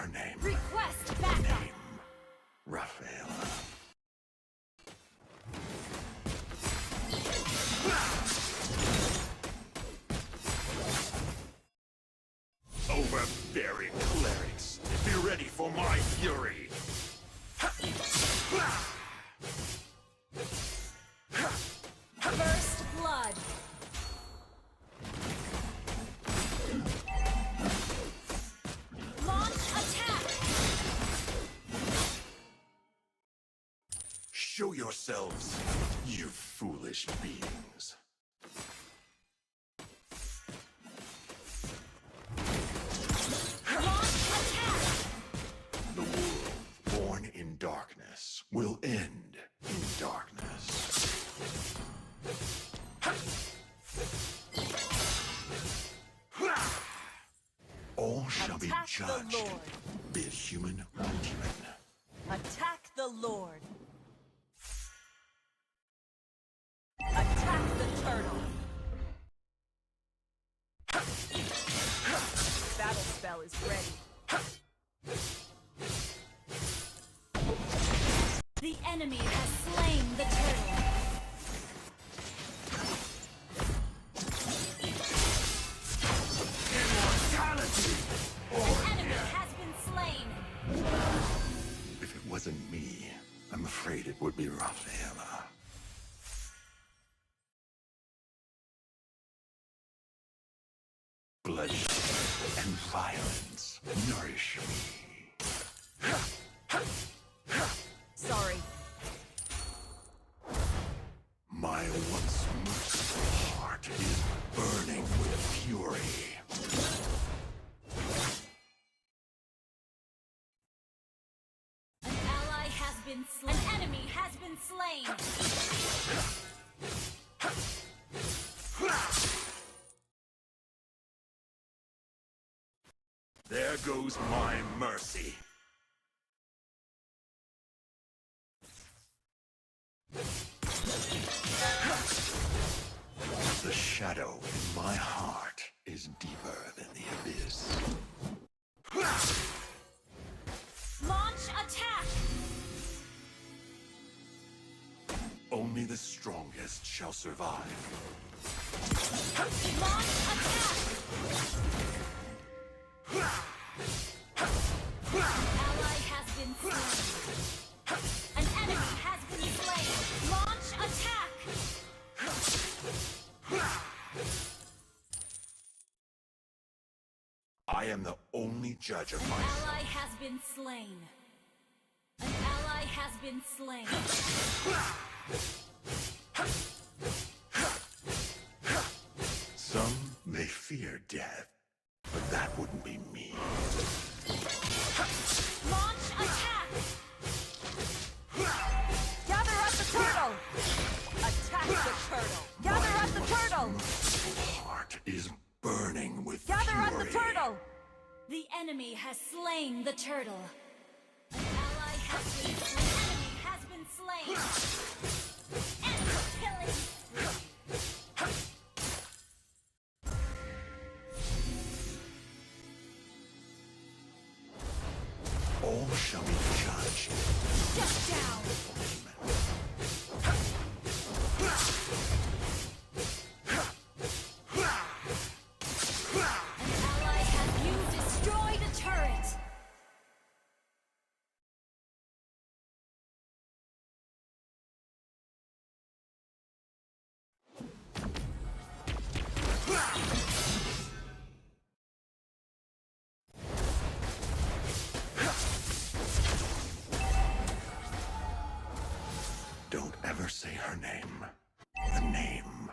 her name. Request backup. Name, Rafaela. Overbearing clerics, be ready for my fury! First blood. Launch attack. Show yourselves, you foolish beings. Launch attack. The world born in darkness will end in darkness. All shall be Attack the judged, Lord. be it human or demon. Attack the Lord. Attack the turtle. Battle spell is ready. The enemy has slain the turtle. Immortality! An enemy has been slain. If it wasn't me, I'm afraid it would be Rafaela. Bloodshed and violence nourish me. Sorry. My once merciful heart is burning with fury. An ally has been slain. An enemy has been slain. There goes my mercy. The shadow in my heart is deeper than the abyss. Launch attack. Only the strongest shall survive. Launch attack. An ally has been slain. An enemy has been slain. Launch attack. I am the only judge of An myself. ally has been slain. An ally has been slain. Some may fear death, but that wouldn't be me. Launch attack. Gather up the turtle. Attack the turtle. Gather up the turtle. Merciful heart is burning with Gather up fury. the turtle. The enemy has slain the turtle. An ally has been slain. An enemy has been slain. Enemy killing spree. All shall be judged. Shut down. An ally has you destroyed a turret. Don't ever say her name. The name,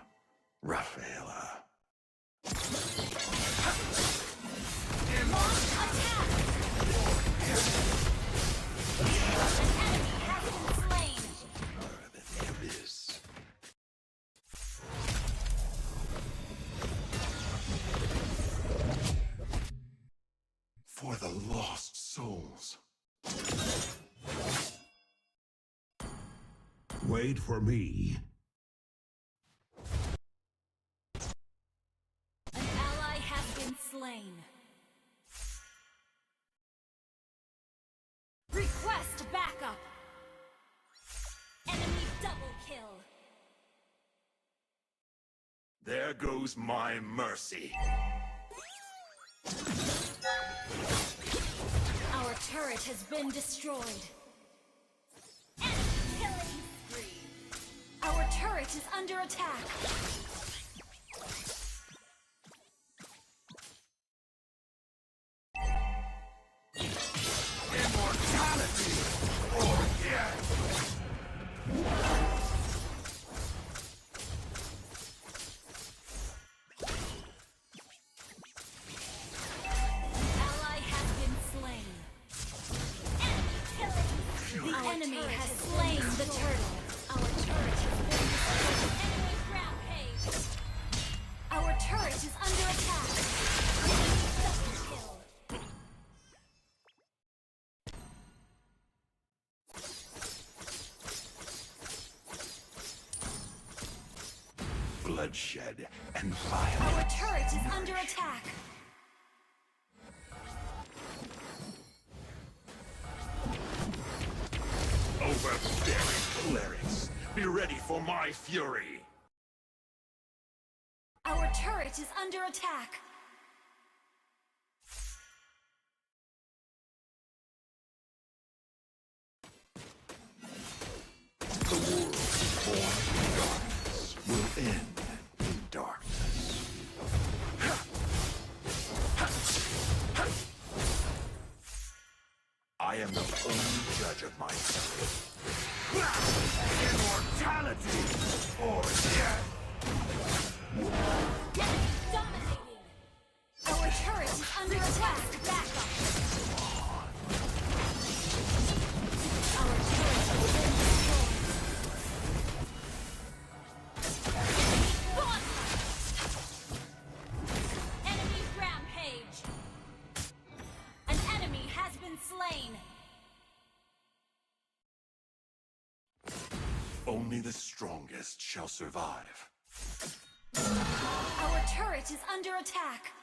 Rafaela. Launch attack. An enemy has been slain. Deeper than the abyss. For the lost souls. Wait for me. An ally has been slain. There goes my mercy. Our turret has been destroyed. Enemy killing spree. Our turret is under attack. Immortality! Or death! Ally has been slain. Enemy killing. The enemy has slain the turtle. Our turret has been destroyed. Enemy rampage. Our turret is under attack. Double kill. Bloodshed and violence. Our turret is under attack. Overbearing clerics, be ready for my fury. Our turret is under attack. The world born in darkness will end in darkness. I am the only judge of myself. Immortality or death! Enemy dominating. Our turret is under attack. Back up. Our turret has been destroyed. Gone. Enemy rampage. An enemy has been slain. Only the strongest shall survive. Our turret is under attack.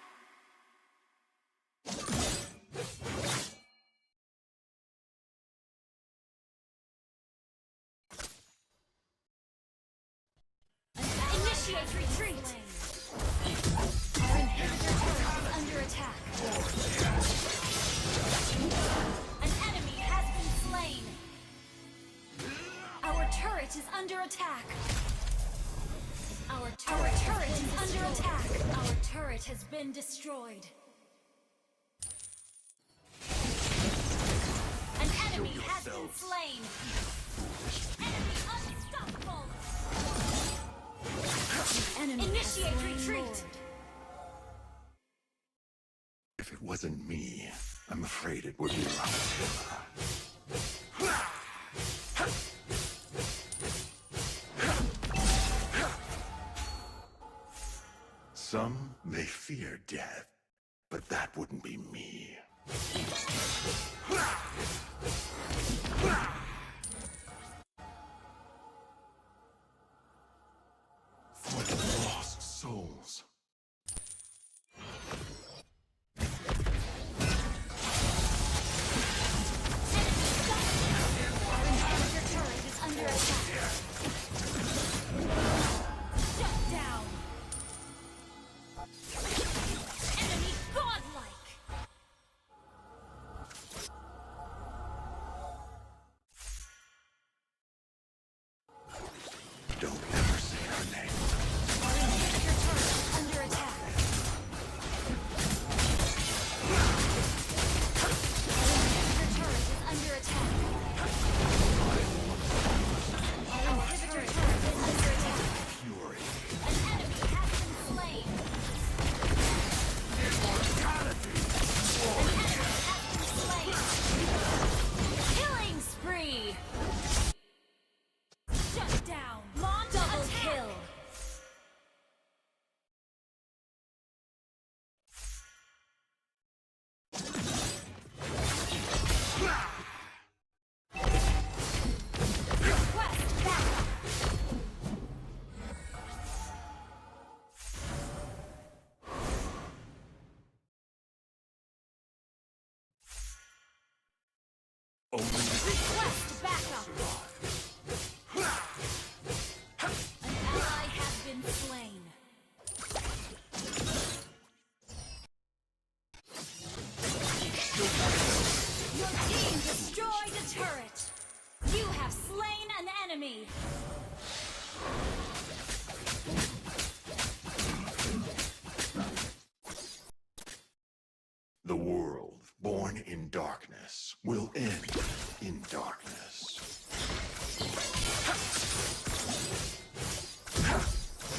Initiate retreat. Our inhibitor turret is under attack. An enemy has been slain. Our turret is under attack. Our turret is under attack. Our turret has been destroyed. An enemy has been slain. Enemy unstoppable. Enemy initiate retreat. If it wasn't me, I'm afraid it would be rough. Some may fear death, but that wouldn't be me. For the lost souls. Our inhibitor turret is under attack. Shut down. Enemy godlike. enemy! The world born in darkness will end in darkness.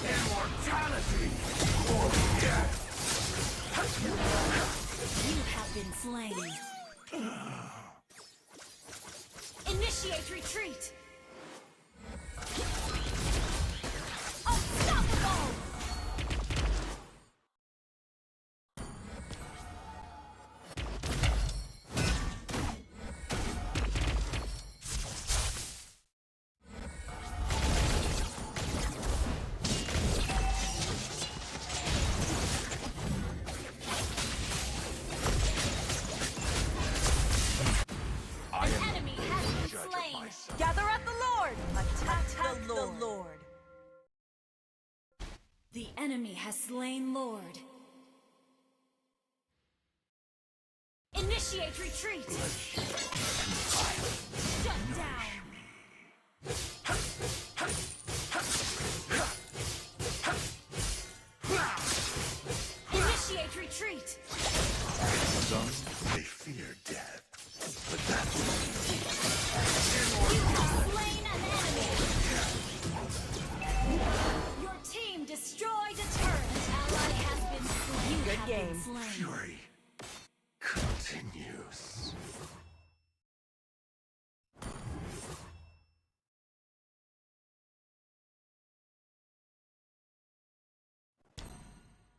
Immortality or death! You have been slain. Initiate retreat! Unstoppable! Gather at the Lord! Attack the Lord! The enemy has slain Lord. Initiate retreat! Shut down! Initiate retreat! Some may fear death, but that You have slain an enemy! Your team destroyed a turret. Ally has been slain. You Good have game. been slain. fury continues.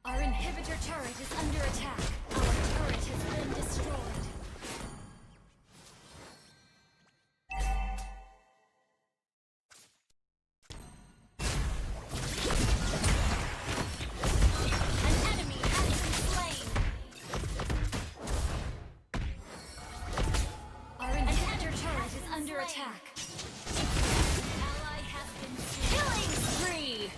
Our inhibitor turret is under attack. Our turret has been destroyed. An enemy has been slain. Our inhibitor turret is under attack. Ally has been slain. Killing spree!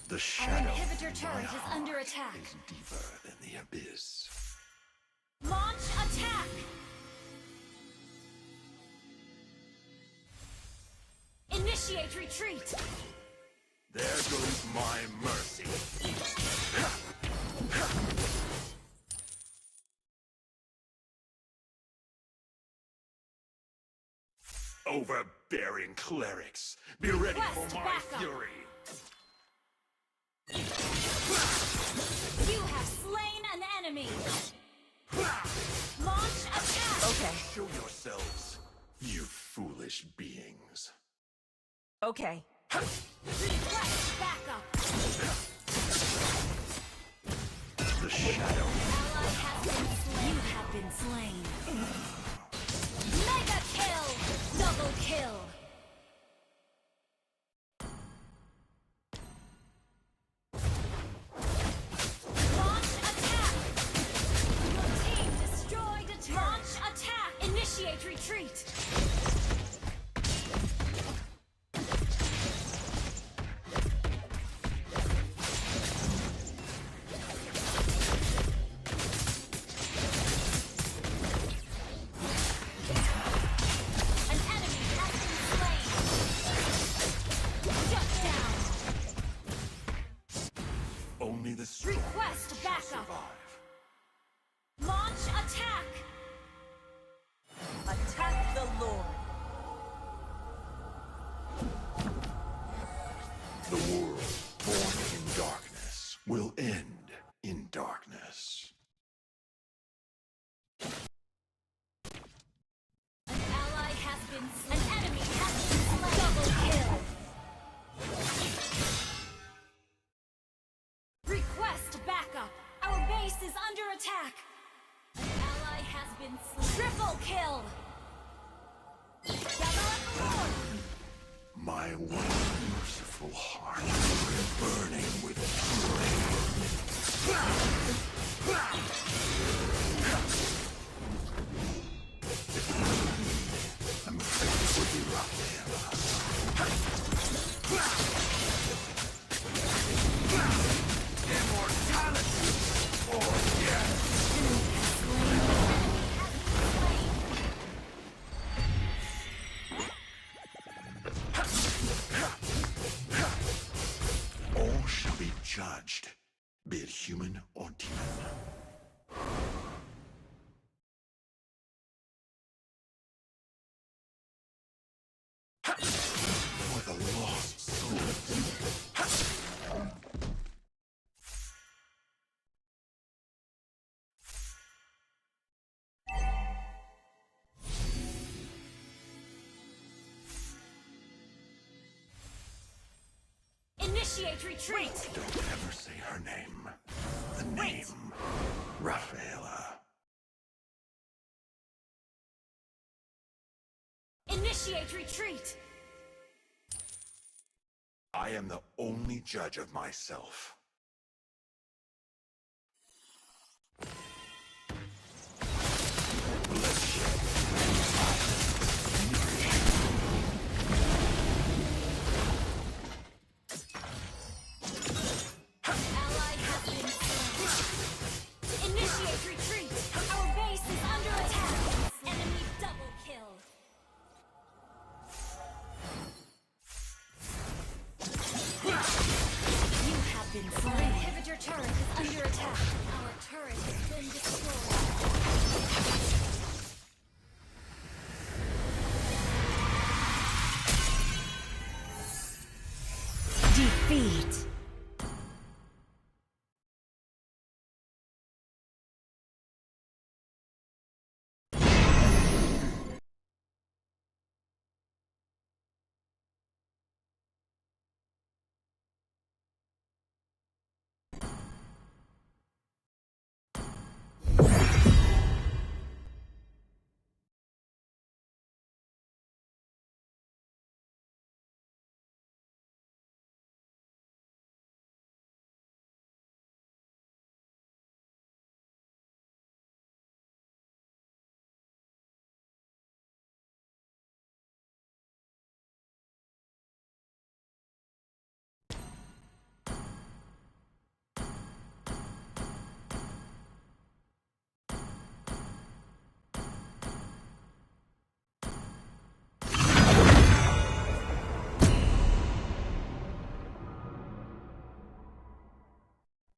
The Our shadow inhibitor in turret my is heart under attack. is deeper than the abyss. Launch attack! Initiate retreat! There goes my mercy. Overbearing clerics, be ready for Request my backup. fury. You have slain an enemy! Launch attack! Okay, Show yourselves, you foolish beings. okay. Request backup! The shadow. Ally has been slain. You have been slain. Mega kill! Double kill! Launch attack! Your team destroyed a turret. Launch attack! Initiate retreat! An enemy has been slain! Shut down! Only the strong Request shall backup. survive. Launch attack! Attack the Lord! The world born in darkness will end in darkness. An ally has been slain. An enemy has been slain. Double kill! Request backup! Our base is under attack! An ally has been slain. Triple kill! Gather at the Lord! My once merciful heart burning with fury. I'm afraid it would be rough for him. Immortality or death! For the lost souls. Initiate retreat! Don't ever say her name. The name. Rafaela. Initiate retreat! I am the only judge of myself. Ally has been slain. Initiate retreat! Our base is under attack! Enemy double kill! You have been slain. Our inhibitor turret is under attack. Our turret has been destroyed. Defeat!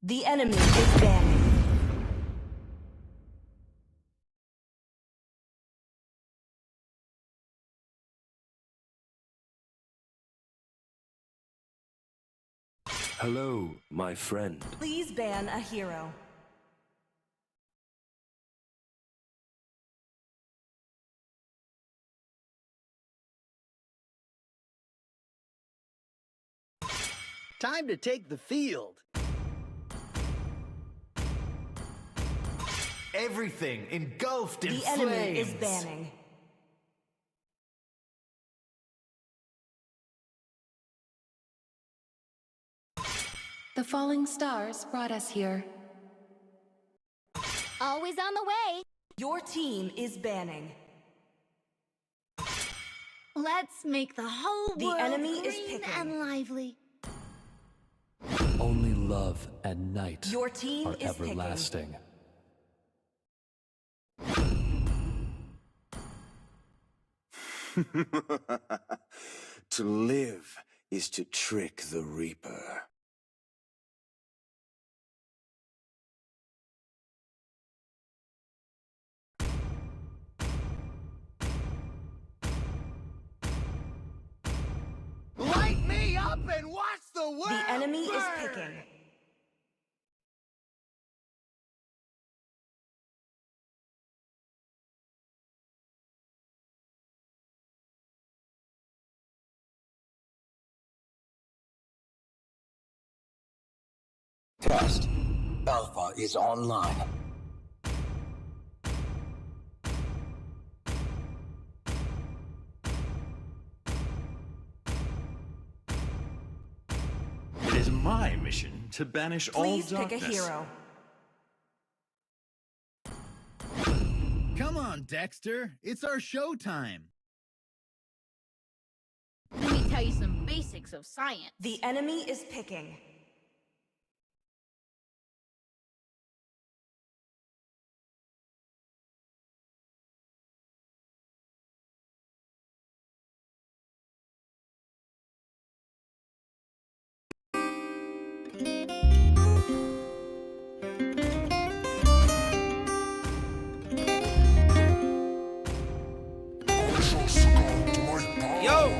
The enemy is banning. Hello, my friend. Please ban a hero. Time to take the field. Everything engulfed in The flames. enemy is banning. The falling stars brought us here. Always on the way! Your team is banning. Let's make the whole The world enemy is green picking. and lively. Only love and night Your team are is picking. everlasting. To live is to trick the Reaper. Light me up and watch the world The enemy is burn! picking. Test. Alpha is online. It is my mission to banish all Please pick a darkness. hero. Come on, Dexter. It's our showtime. Let me tell you some basics of science. The enemy is picking. Yo,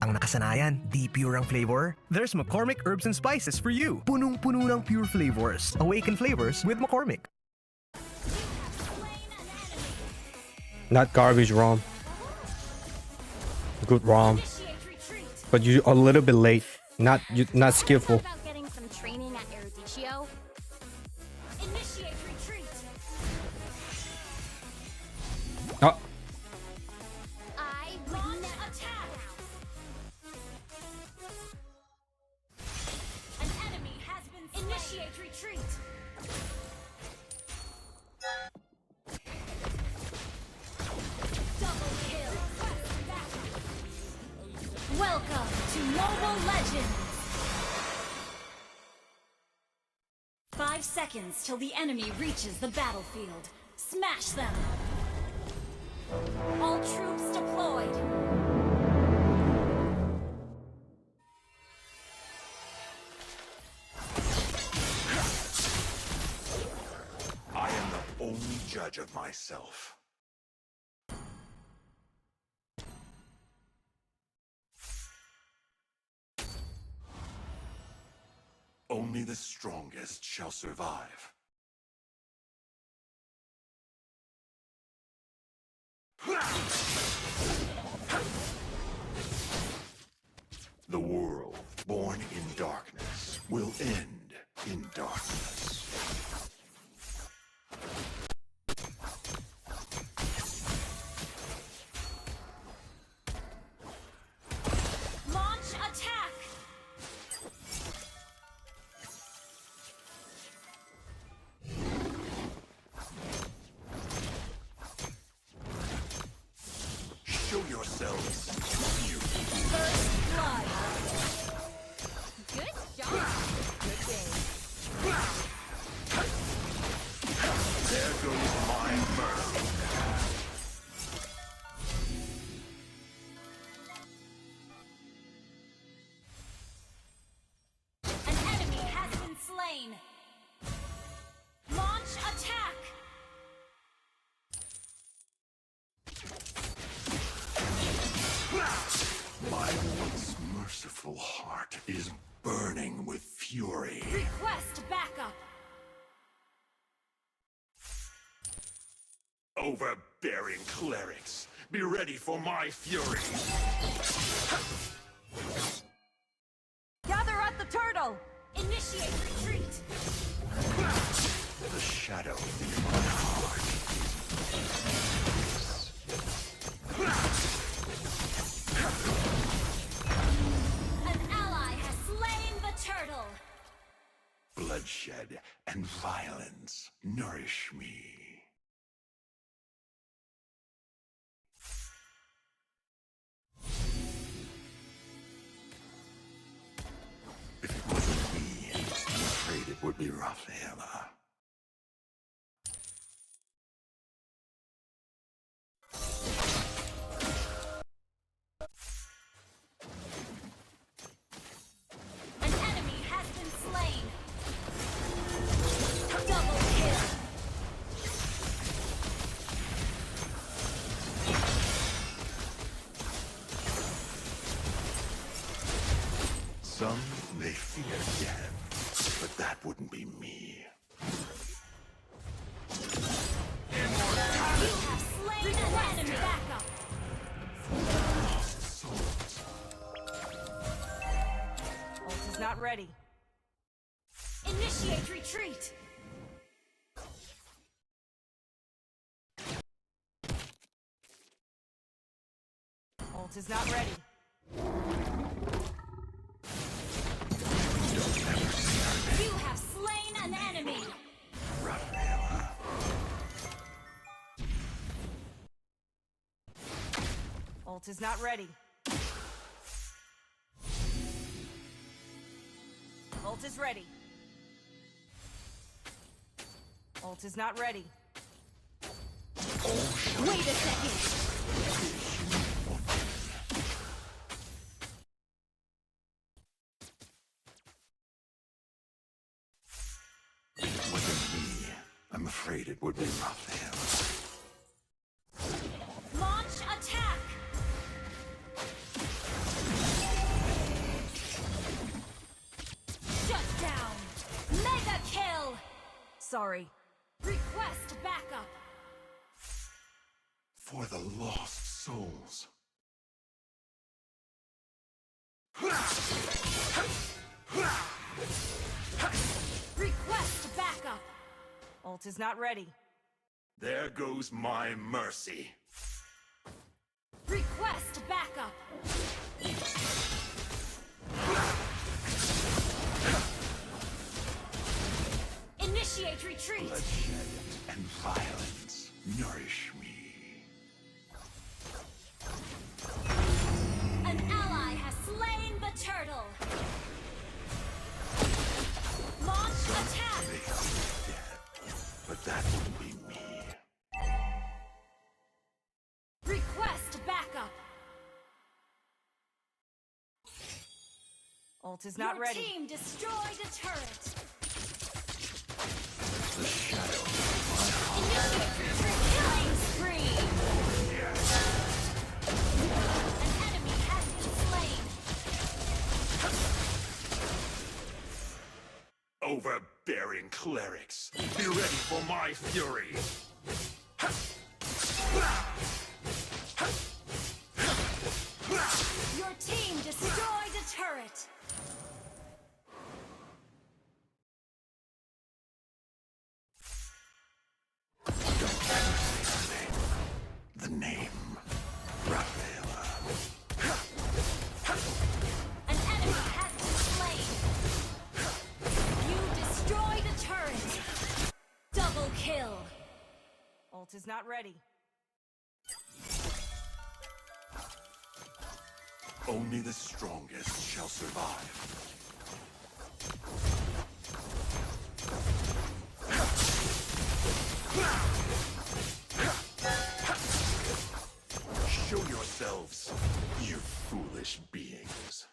ang nakasanayan, di pure ang flavor? There's McCormick Herbs and Spices for you. Punong-puno ng pure flavors. Awaken flavors with McCormick. Not garbage ROM. Good ROM. But you a little bit late. Not skillful. About getting some training at Eruditio. Initiate retreat. Oh. I launch attack. An enemy has been slain. Initiate retreat. Double kill. Welcome to Mobile Legends. 5 seconds till the enemy reaches the battlefield. Smash them. All troops deployed. I am the only judge of myself. Only the strongest shall survive. The world, born in darkness, will end in darkness. Launch attack. Show yourselves. First blood. Good job. Good game. There goes my mercy. An enemy has been slain. Launch attack. My once merciful heart is burning with fury. Request backup. Overbearing clerics, be ready for my fury. Gather at the turtle. Initiate retreat. The shadow in my heart. An ally has slain the turtle. Bloodshed and violence nourish me. If it wasn't me, I'm afraid it would be Rafaela. An enemy has been slain. Double kill. Some may fear death, but that wouldn't be me. You have slain an enemy. Backup. Ult is not ready. Initiate retreat. Ult is not ready. You have slain an enemy. Rafaela. Ult is not ready. Ult is ready. Ult is not ready. Wait a second. If it wasn't me, I'm afraid it would be Rafaela. Launch attack. Request backup. For the lost souls. Request backup. Ult is not ready. There goes my mercy. Request backup. Initiate retreat. Bloodshed and violence nourish me. An ally has slain the turtle. Launch attack. They are dead, but that won't be me. Request backup. Ult is not Your ready. team destroyed a turret. The shadow. Killing spree. An enemy has been slain. Overbearing clerics, be ready for my fury. Your team destroyed a turret. The name, Raphaela. An enemy has been slain. You destroyed a turret. Double kill. Ult is not ready. Only the strongest shall survive. Show yourselves, you foolish beings.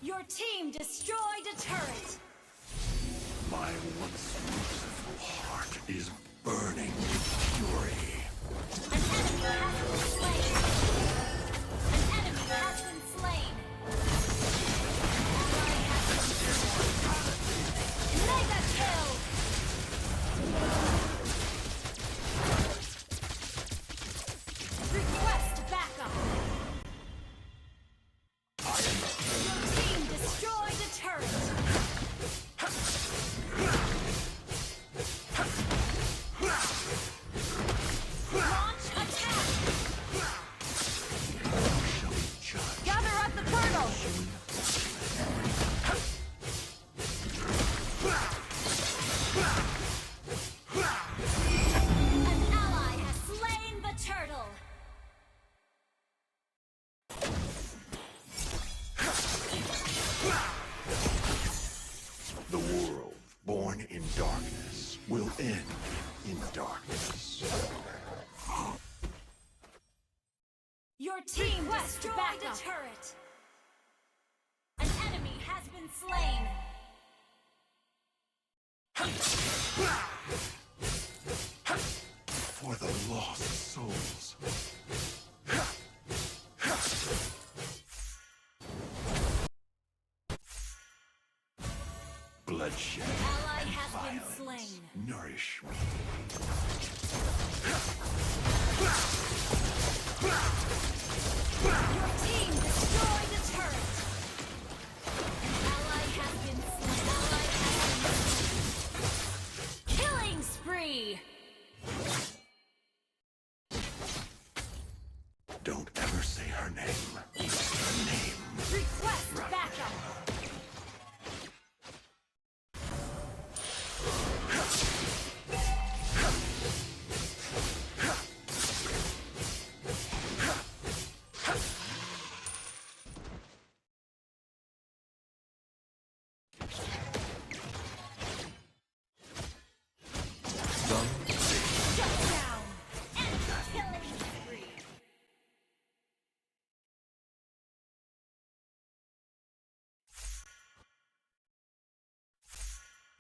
Your team destroyed a turret. My once merciful heart is burning with fury. An enemy has been slain. An enemy has been slain. Ally has been slain. Mega kill. Request backup. Your team destroyed a turret. Launch attack. Gather at the turtle. An ally has slain the turtle. The world born in darkness will end in darkness. Your team destroyed a turret. An enemy has been slain. For the lost souls. Bloodshed Ally and has been violence slain. nourish me. Your team destroyed a turret. An ally has been slain. Ally has been slain. Killing spree. Don't ever say her name. Her name. Request backup. Shut down. And killing spree.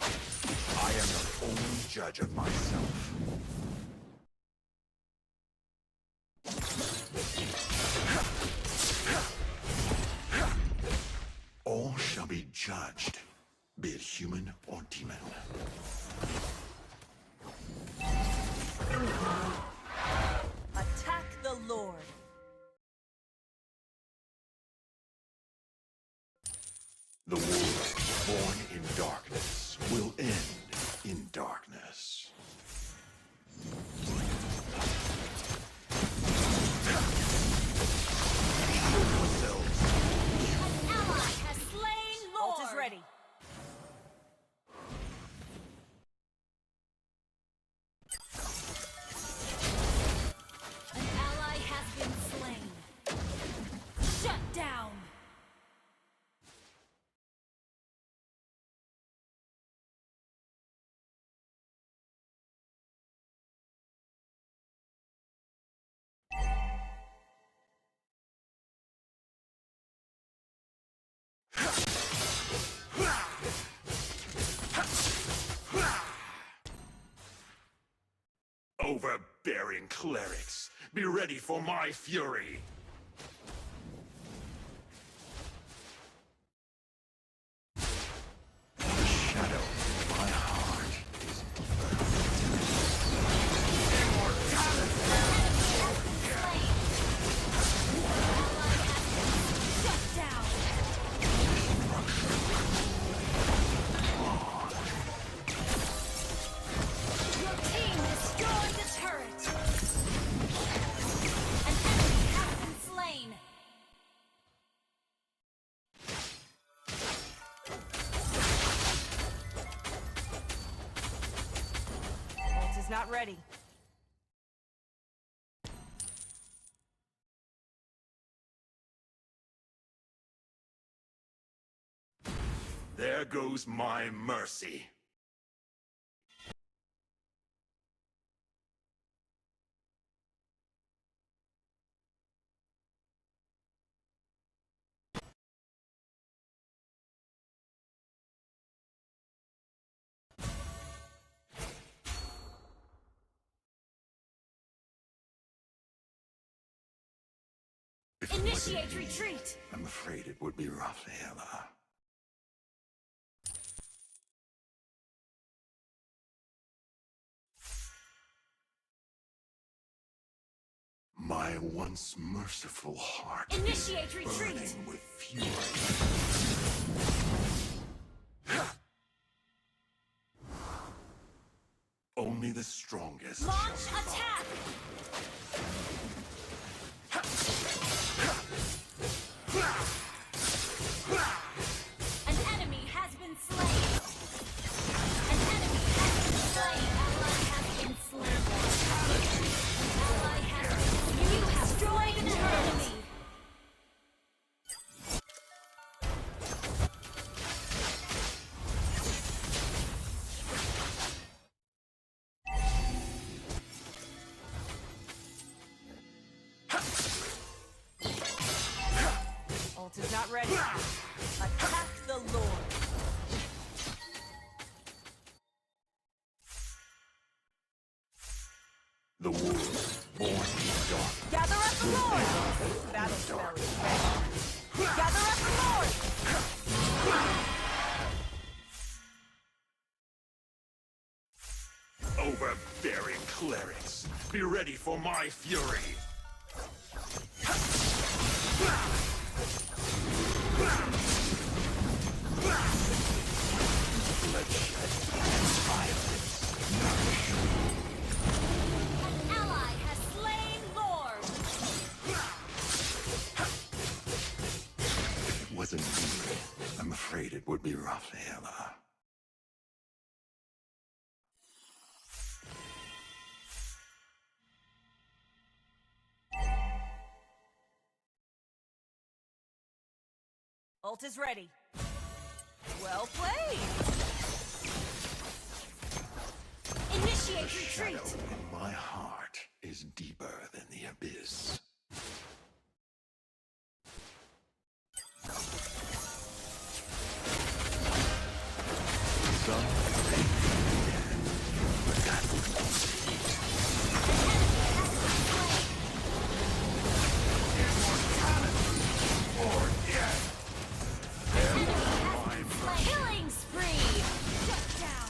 I am the only judge of myself. All shall be judged, be it human or demon. The world born in darkness will end in darkness. An ally has slain Lord. Ult is ready. An ally has been slain. Shut down. Overbearing clerics, be ready for my fury! The shadow in my heart is Shut down. Your team destroyed the turret. An enemy has been slain. Ult is not ready. There goes my mercy. If it wasn't Initiate me, retreat. I'm afraid it would be Rafaela. My once merciful heart Initiate is retreat. burning with fury. Only the strongest Launch shall survive. attack. An enemy has been slain. An enemy has been slain. Ally has been slain. Ally has been. You have destroyed an enemy. Ult is not ready. Attack the Lord. The world born in dark. Gather at the Lord. Battle spell is ready. Gather at the Lord. Overbearing clerics, be ready for my fury. An ally has slain Lord. If it wasn't me, I'm afraid it would be Rafaela. Ult is ready. Well played. Initiate The shadow retreat. in my heart is deeper than the abyss. Some may be dead, but that would be immortality or death. Killing spree. Shut down.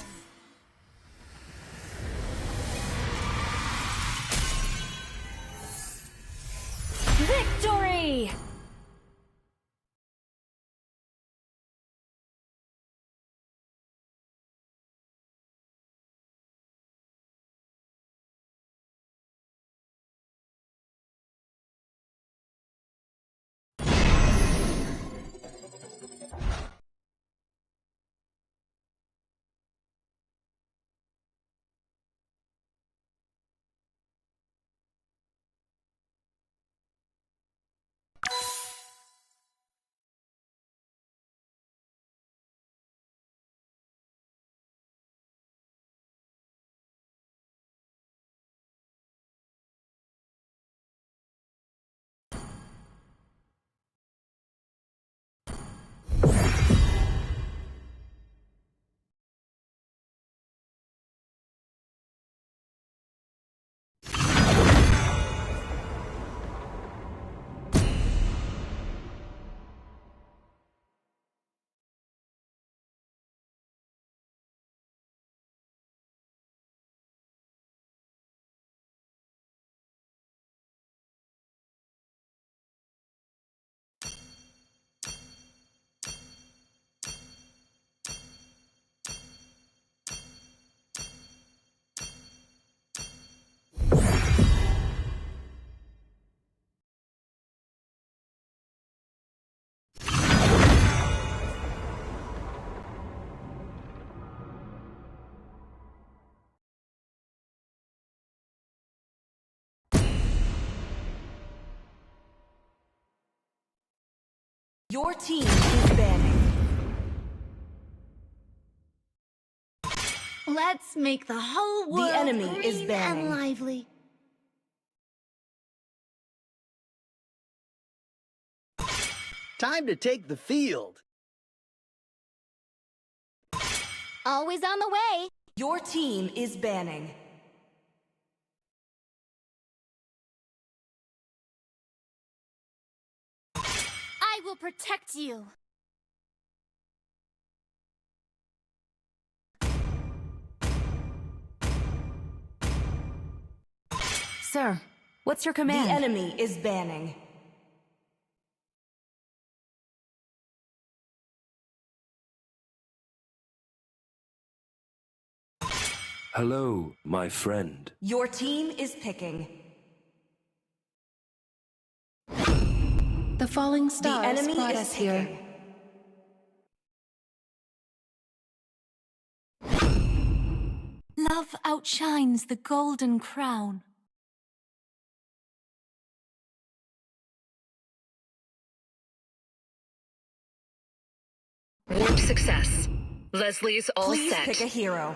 Your team is banning. Let's make the whole world The enemy green is banning. and lively. Time to take the field. Always on the way. Your team is banning. I will protect you. Sir, what's your command? The enemy is banning. Hello, my friend. Your team is picking. The falling stars enemy brought is us here. picking. Love outshines the golden crown. Warp success. Leslie's all Please set. pick a hero.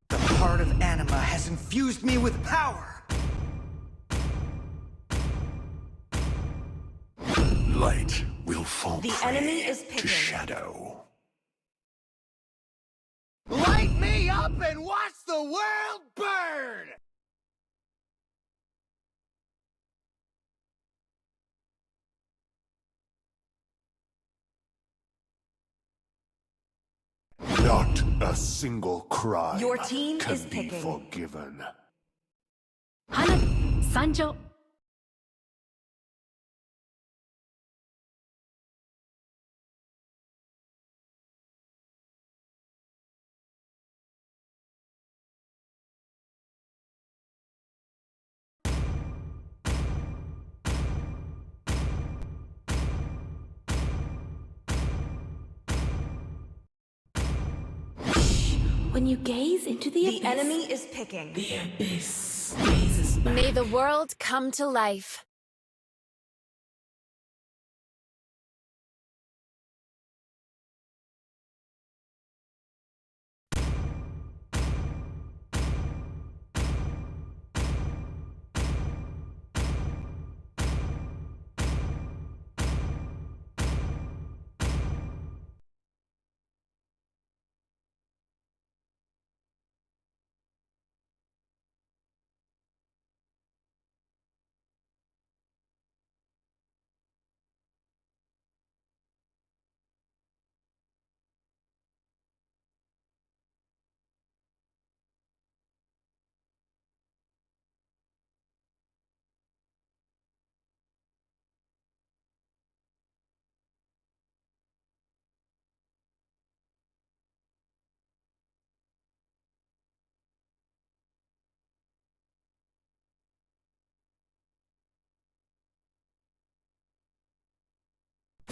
The heart of anima has infused me with power. Light will fall The prey enemy is to picking. shadow. Light me up and watch the world burn! Not a single crime Your team can is be picking. forgiven. Hana, Sanjo. When you gaze into the abyss, enemy is picking. The abyss gazes back. may the world come to life.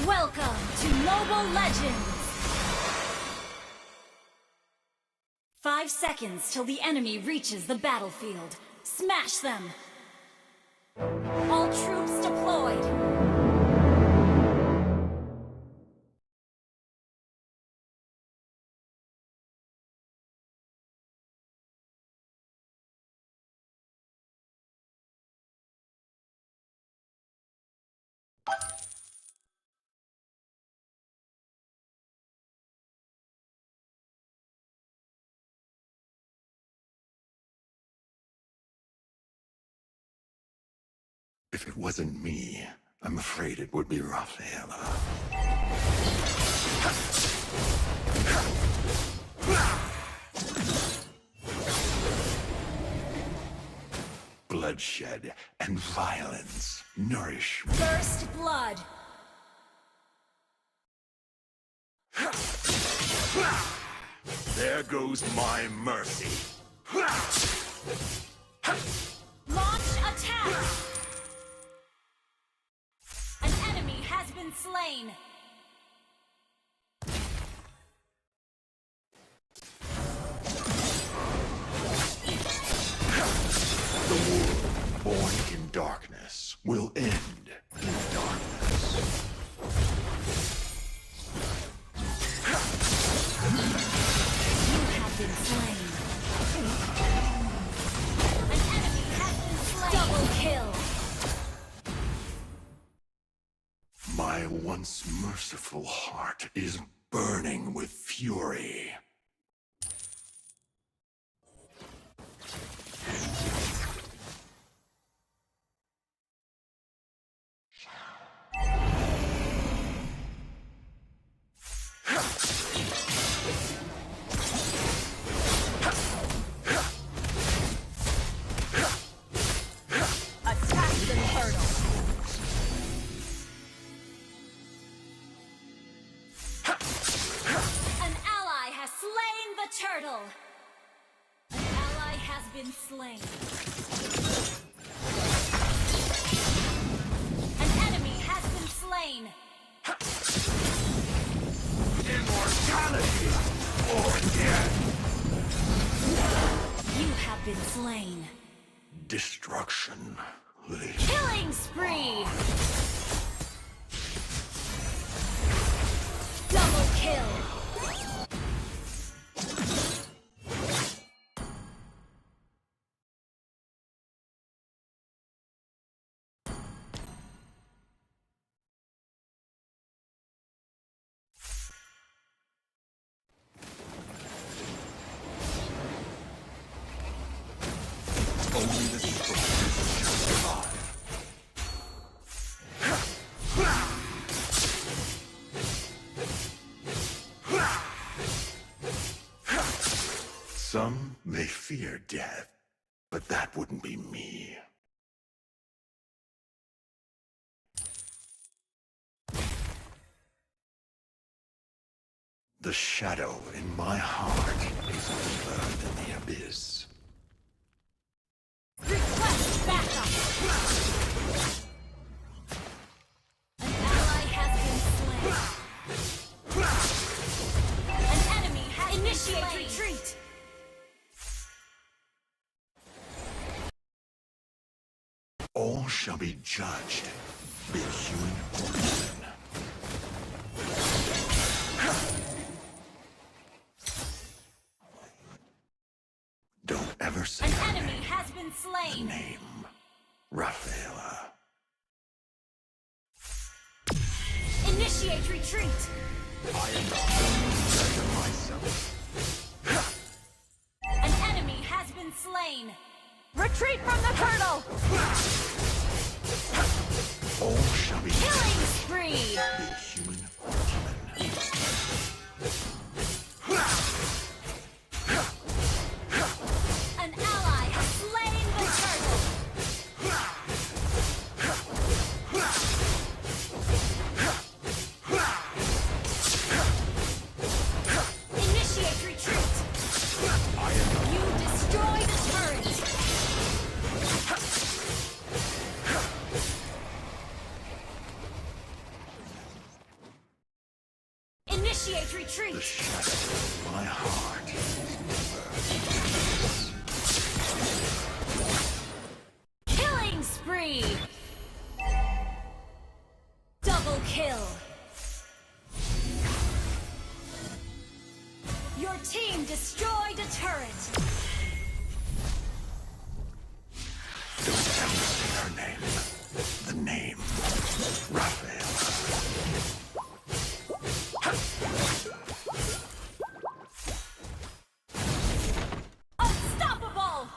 Welcome to Mobile Legends! 5 seconds till the enemy reaches the battlefield. Smash them! All troops deployed! If it wasn't me, I'm afraid it would be Rafaela. Bloodshed and violence nourish me. First blood! There goes my mercy. Launch attack! An enemy has been slain. The world born in darkness will end in darkness. You have been slain. An enemy has been slain. Double kill. My once merciful heart is burning with fury. Attack the turtle. An ally has slain the turtle. An ally has been slain. An enemy has been slain. Immortality or death. You have been slain. Destruction. Killing spree. Double kill. Only the strongest shall survive. Some may fear death, but that wouldn't be me. The shadow in my heart is deeper than the abyss. Request backup. An ally has been slain. An enemy has initiate retreat. All shall be judged, be it human or human. Don't ever say An her enemy name. has been slain. Name, Rafaela. Initiate retreat. I am not going to treasure myself. An enemy has been slain. Retreat from the turtle. All shall be Killing spree. be it human or human. An ally has slain the turtle. Initiate retreat. You destroy the turret. Initiate retreat. The shadow in my heart is deeper. Killing spree. Double kill. Your team destroyed a turret. Don't ever say her name. The name, Rafaela. Unstoppable!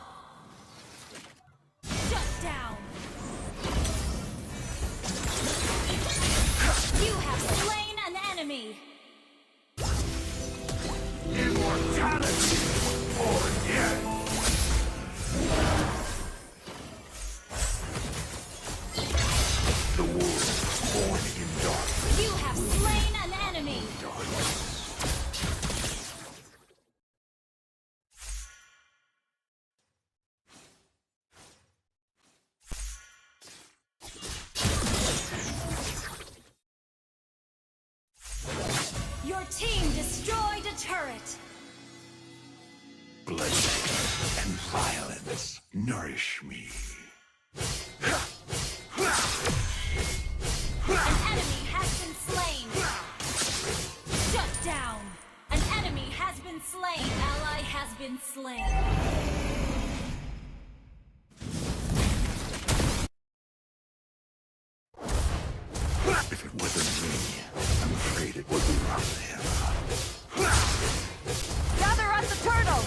Shut down. You have slain an enemy. Immortality or death. The world born in darkness. You have slain an enemy. Darkness. Your team destroyed a turret. Blessing and violence nourish me. An enemy has been slain. Shut down. An enemy has been slain. Ally has been slain. If it wasn't me, I'm afraid it would be Raphael. Gather at the turtle!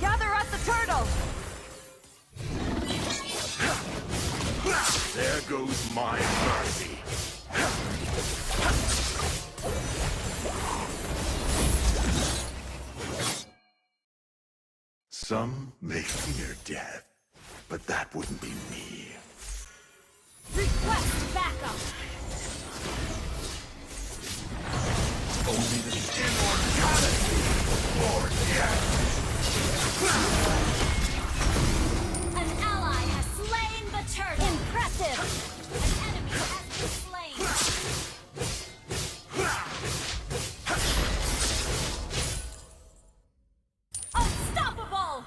Gather at the turtle! There goes my mercy. Some may fear death, but that wouldn't be me. Request backup. Only the immortality or death. An ally has slain the turtle. Impressive. An enemy has been slain. Unstoppable.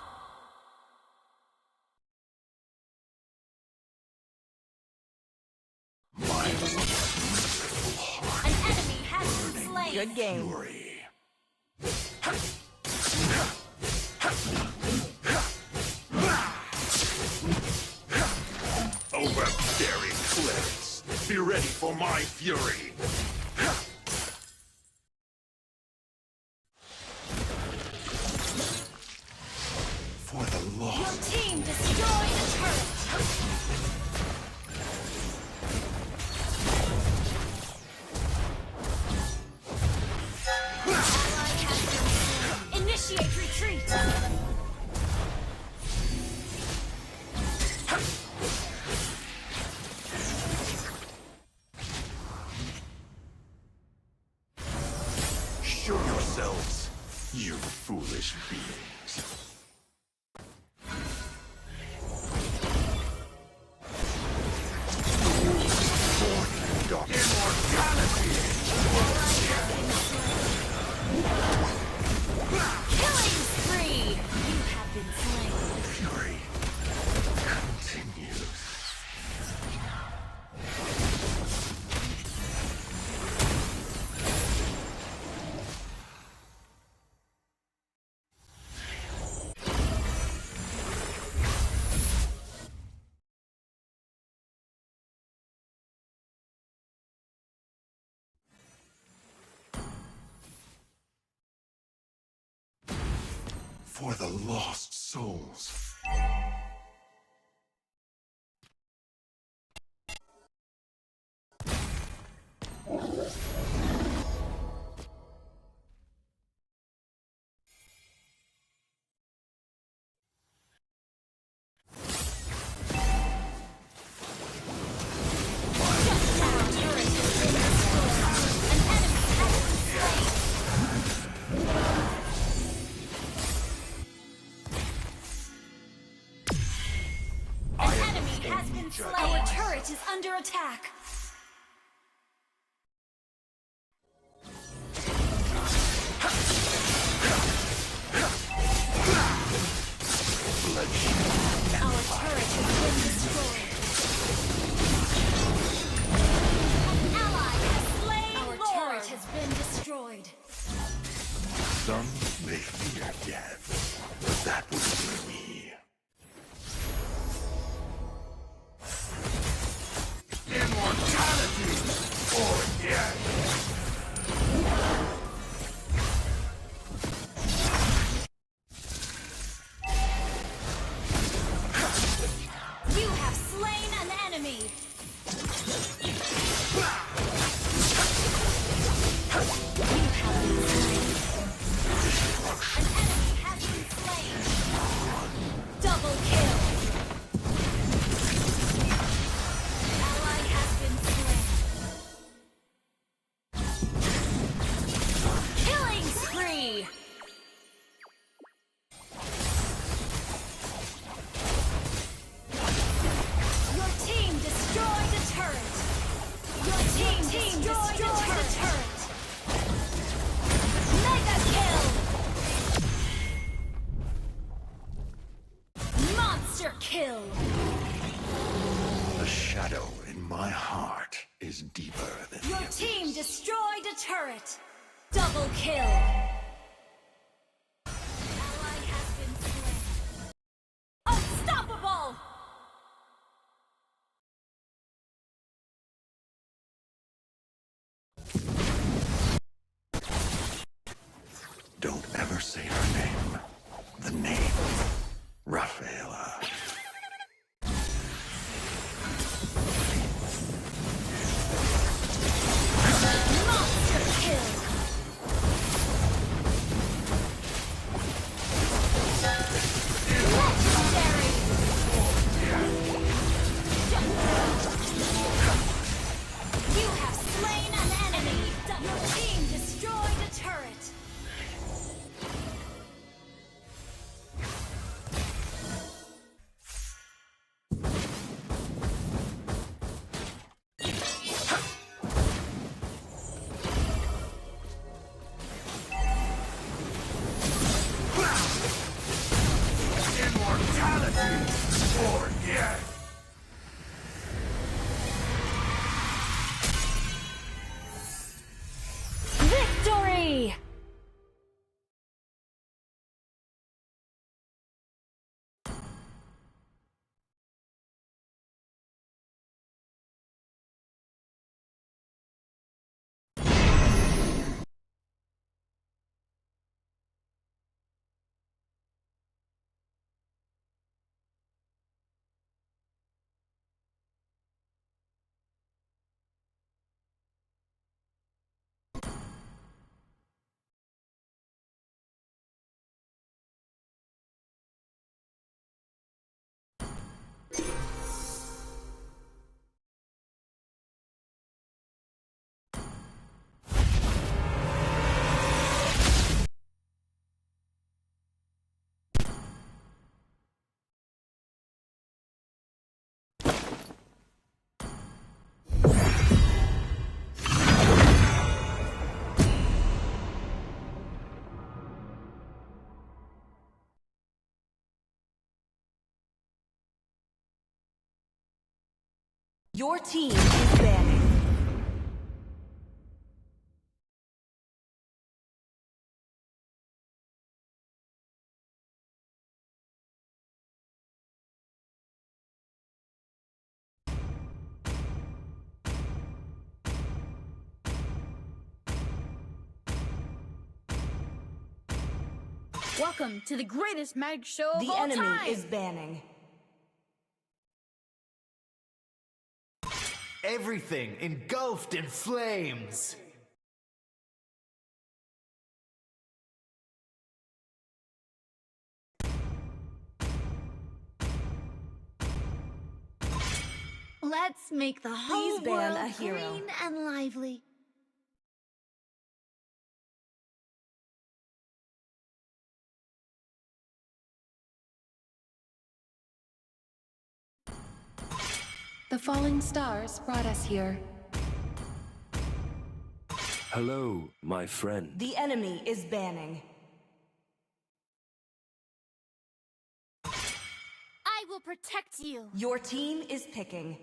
My merciful heart. An enemy has been slain. Good game. Fury. Overbearing clerics, be ready for my fury. For the Your lost. team destroyed a turret. Ally has been slain. Initiate retreat. Show yourselves, you foolish beings. Born in darkness. Immortality! Killing spree. You have been slain. Fury continues. For the lost souls. Our turret is under attack. Our turret has been destroyed. An ally has slain Our turret has been destroyed. Some may fear death, but that would be me. Immortality or death. You have slain an enemy. You have been slain. An enemy has been slain. Double kill. Ally has been slain. Killing spree. Your shadow in my heart is deeper than Your the team abyss. destroyed a turret. Double kill. Ally has been slain. Unstoppable. Don't ever say her name. The name, Rafaela. Monster kill. Legendary. You have slain an enemy. Your team destroyed a turret. Immortality or death. Victory! Your team is banning. Welcome to the greatest magic show of The all enemy time. is banning. Everything engulfed in flames. Let's make the whole Please ban world a hero. green and lively. The falling stars brought us here. Hello, my friend. The enemy is banning. I will protect you. Your team is picking.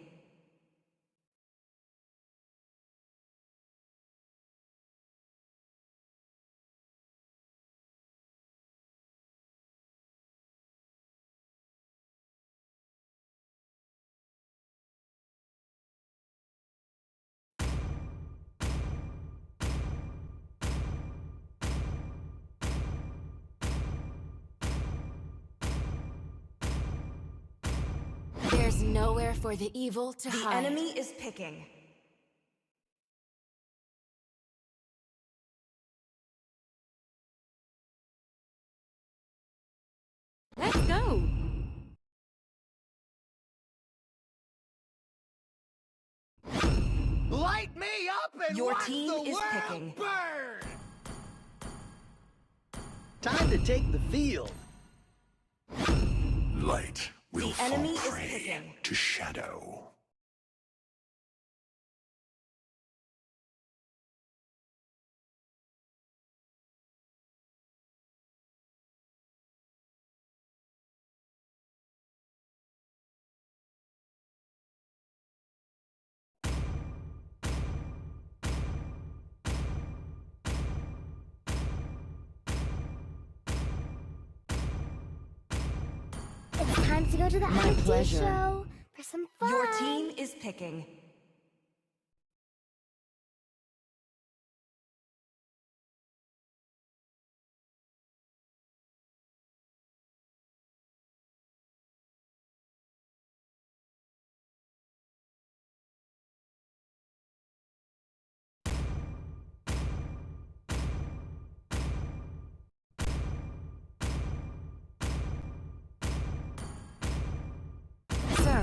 There's nowhere for the evil to The hide. enemy is picking. Let's go. Light me up and Your watch team the is world picking. burn! Time to take the field. Light will The fall enemy is prey picking. to shadow. Time to go to the My IT pleasure. show for some fun. Your team is picking. Sir,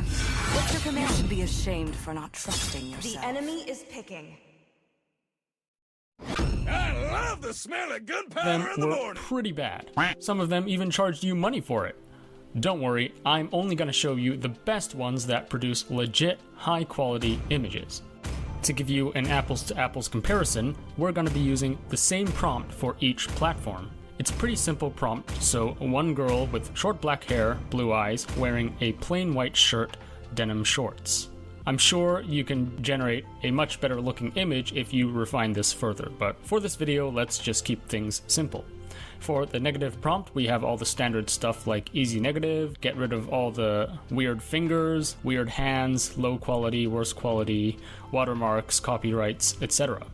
what's your command? You should be ashamed for not trusting yourself. The enemy is picking. I love the smell of gunpowder Them in the were morning. pretty bad. Some of them even charged you money for it. Don't worry, I'm only going to show you the best ones that produce legit, high-quality images. To give you an apples-to-apples comparison, we're going to be using the same prompt for each platform. It's a pretty simple prompt, so one girl with short black hair, blue eyes, wearing a plain white shirt, denim shorts. I'm sure you can generate a much better looking image if you refine this further, but for this video, let's just keep things simple. For the negative prompt, we have all the standard stuff like easy negative, get rid of all the weird fingers, weird hands, low quality, worse quality, watermarks, copyrights, etc.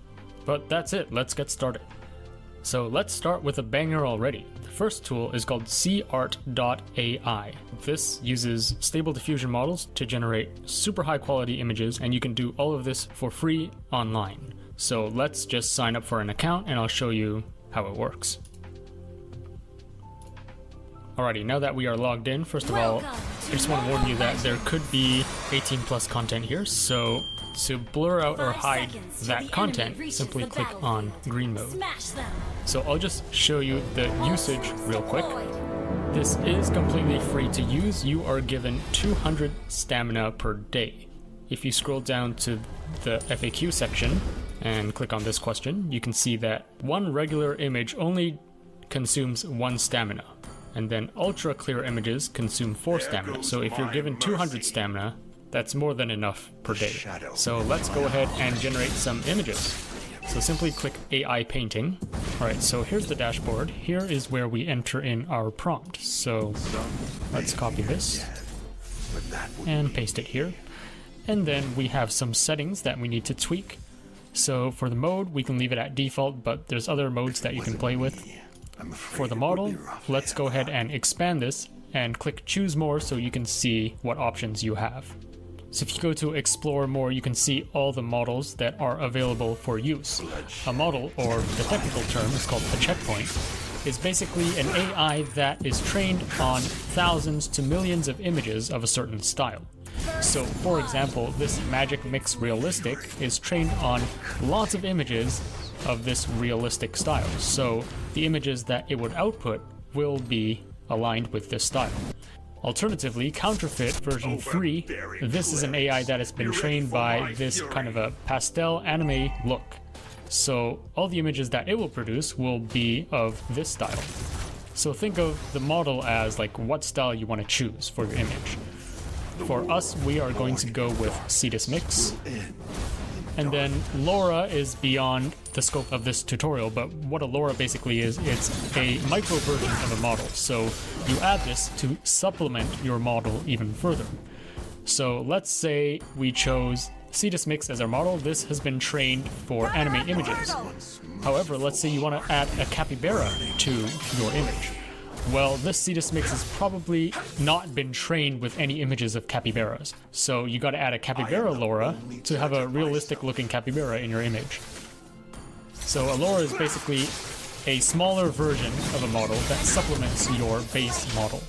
But that's it, let's get started. So let's start with a banger already. The first tool is called cart.ai. This uses stable diffusion models to generate super high quality images, and you can do all of this for free online. So let's just sign up for an account and I'll show you how it works. Alrighty, now that we are logged in, first of all, I just want to warn you that there could be 18 plus content here, so to blur out or hide that content, simply click on green mode. So I'll just show you the usage real quick. This is completely free to use. You are given 200 stamina per day. If you scroll down to the FAQ section and click on this question, you can see that one regular image only consumes 1 stamina. And then ultra clear images consume 4 stamina. So if you're given 200 stamina, that's more than enough per day. So let's go ahead and generate some images. So simply click AI painting. Alright, so here's the dashboard. Here is where we enter in our prompt. So let's copy this and paste it here. And then we have some settings that we need to tweak. So for the mode, we can leave it at default, but there's other modes that you can play with. For the model, let's go ahead and expand this and click choose more so you can see what options you have. So if you go to explore more, you can see all the models that are available for use. A model, or the technical term is called a checkpoint, is basically an AI that is trained on thousands to millions of images of a certain style. So for example, this Magic Mix Realistic is trained on lots of images of this realistic style. So the images that it would output will be aligned with this style. Alternatively, Counterfeit version 3, this is an AI that has been trained by this kind of a pastel anime look. So all the images that it will produce will be of this style. So think of the model as like what style you want to choose for your image. For us, we are going to go with Cetus Mix. And then LoRa is beyond the scope of this tutorial, but what a LoRa basically is, it's a micro version of a model. So you add this to supplement your model even further. So let's say we chose Cetus Mix as our model. This has been trained for anime images. However, let's say you want to add a capybara to your image. Well, this Cetus Mix has probably not been trained with any images of capybaras. So you gotta add a capybara LoRa to have a realistic looking capybara in your image. So a LoRa is basically a smaller version of a model that supplements your base model.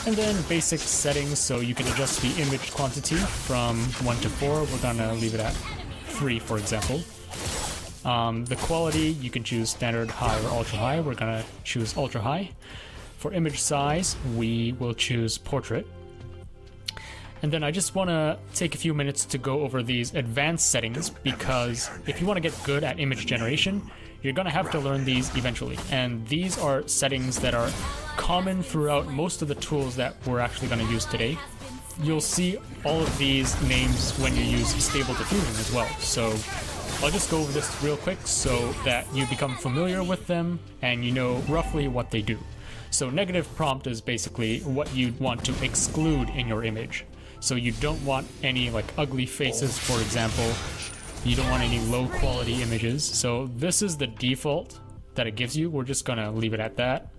And then basic settings, so you can adjust the image quantity from 1 to 4. We're gonna leave it at 3, for example. The quality, you can choose standard, high, or ultra high. We're gonna choose ultra high. For image size, we will choose portrait. And then I just want to take a few minutes to go over these advanced settings, because if you want to get good at image generation, you're going to have to learn these eventually. And these are settings that are common throughout most of the tools that we're actually going to use today. You'll see all of these names when you use Stable Diffusion as well. So I'll just go over this real quick so that you become familiar with them and you know roughly what they do. So negative prompt is basically what you'd want to exclude in your image. So you don't want any like ugly faces, for example. You don't want any low quality images. So this is the default that it gives you. We're just gonna leave it at that.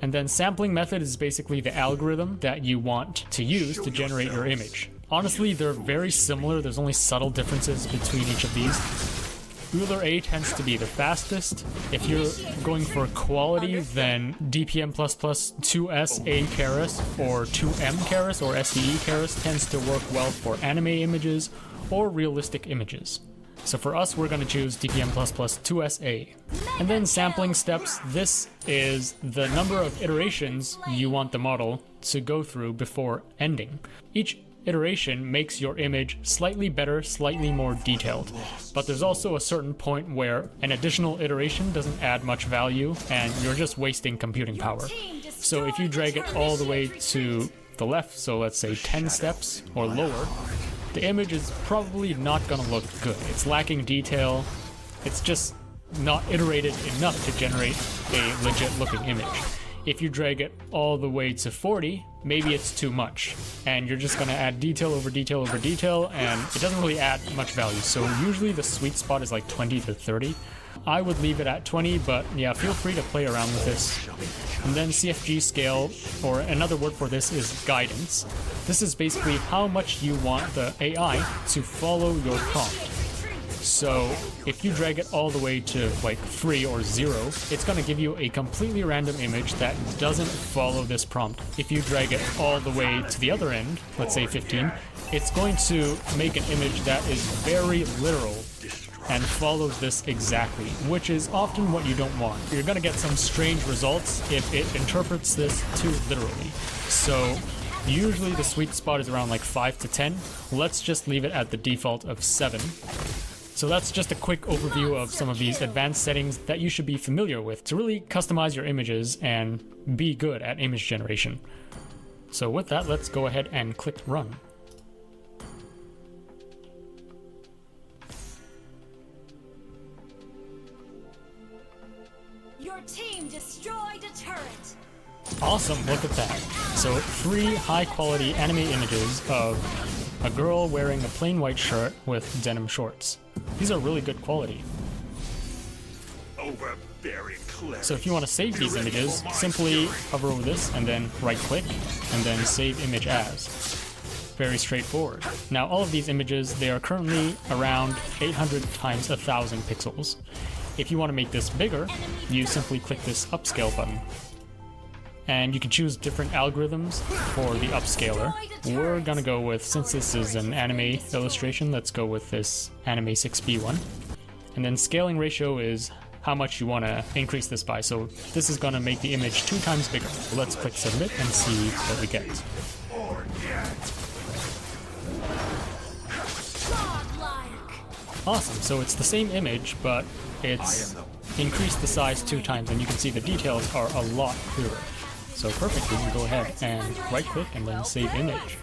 And then sampling method is basically the algorithm that you want to use to generate your image. Honestly, they're very similar. There's only subtle differences between each of these. Euler A tends to be the fastest. If you're going for quality, then DPM++, 2S A Keras, or 2M Keras, or SDE Keras tends to work well for anime images or realistic images. So for us, we're going to choose DPM++ 2SA. And then sampling steps, this is the number of iterations you want the model to go through before ending. Each iteration makes your image slightly better, slightly more detailed. But there's also a certain point where an additional iteration doesn't add much value and you're just wasting computing power. So if you drag it all the way to the left, so let's say 10 steps or lower, the image is probably not gonna look good. It's lacking detail. It's just not iterated enough to generate a legit looking image. If you drag it all the way to 40, maybe it's too much. And you're just gonna add detail over detail over detail, and it doesn't really add much value. So usually the sweet spot is like 20 to 30. I would leave it at 20, but yeah, feel free to play around with this. And then CFG scale, or another word for this is guidance. This is basically how much you want the AI to follow your prompt. So if you drag it all the way to like 3 or 0, it's going to give you a completely random image that doesn't follow this prompt. If you drag it all the way to the other end, let's say 15, it's going to make an image that is very literal and follows this exactly, which is often what you don't want. You're going to get some strange results if it interprets this too literally. So usually the sweet spot is around like 5 to 10. Let's just leave it at the default of 7. So that's just a quick overview of some of these advanced settings that you should be familiar with to really customize your images and be good at image generation. So with that, let's go ahead and click run. Your team destroyed a turret. Awesome, look at that. So 3 high quality anime images of a girl wearing a plain white shirt with denim shorts. These are really good quality. So if you want to save these images, simply hover over this and then right click and then save image as. Very straightforward. Now all of these images, they are currently around 800 times 1000 pixels. If you want to make this bigger, you simply click this upscale button. And you can choose different algorithms for the upscaler. We're gonna go with, since this is an anime illustration, let's go with this anime 6B one. And then scaling ratio is how much you want to increase this by. So this is gonna make the image 2 times bigger. Let's click submit and see what we get. Awesome, so it's the same image, but it's increased the size 2 times, and you can see the details are a lot clearer. So perfect, we can go ahead and right click and then save image.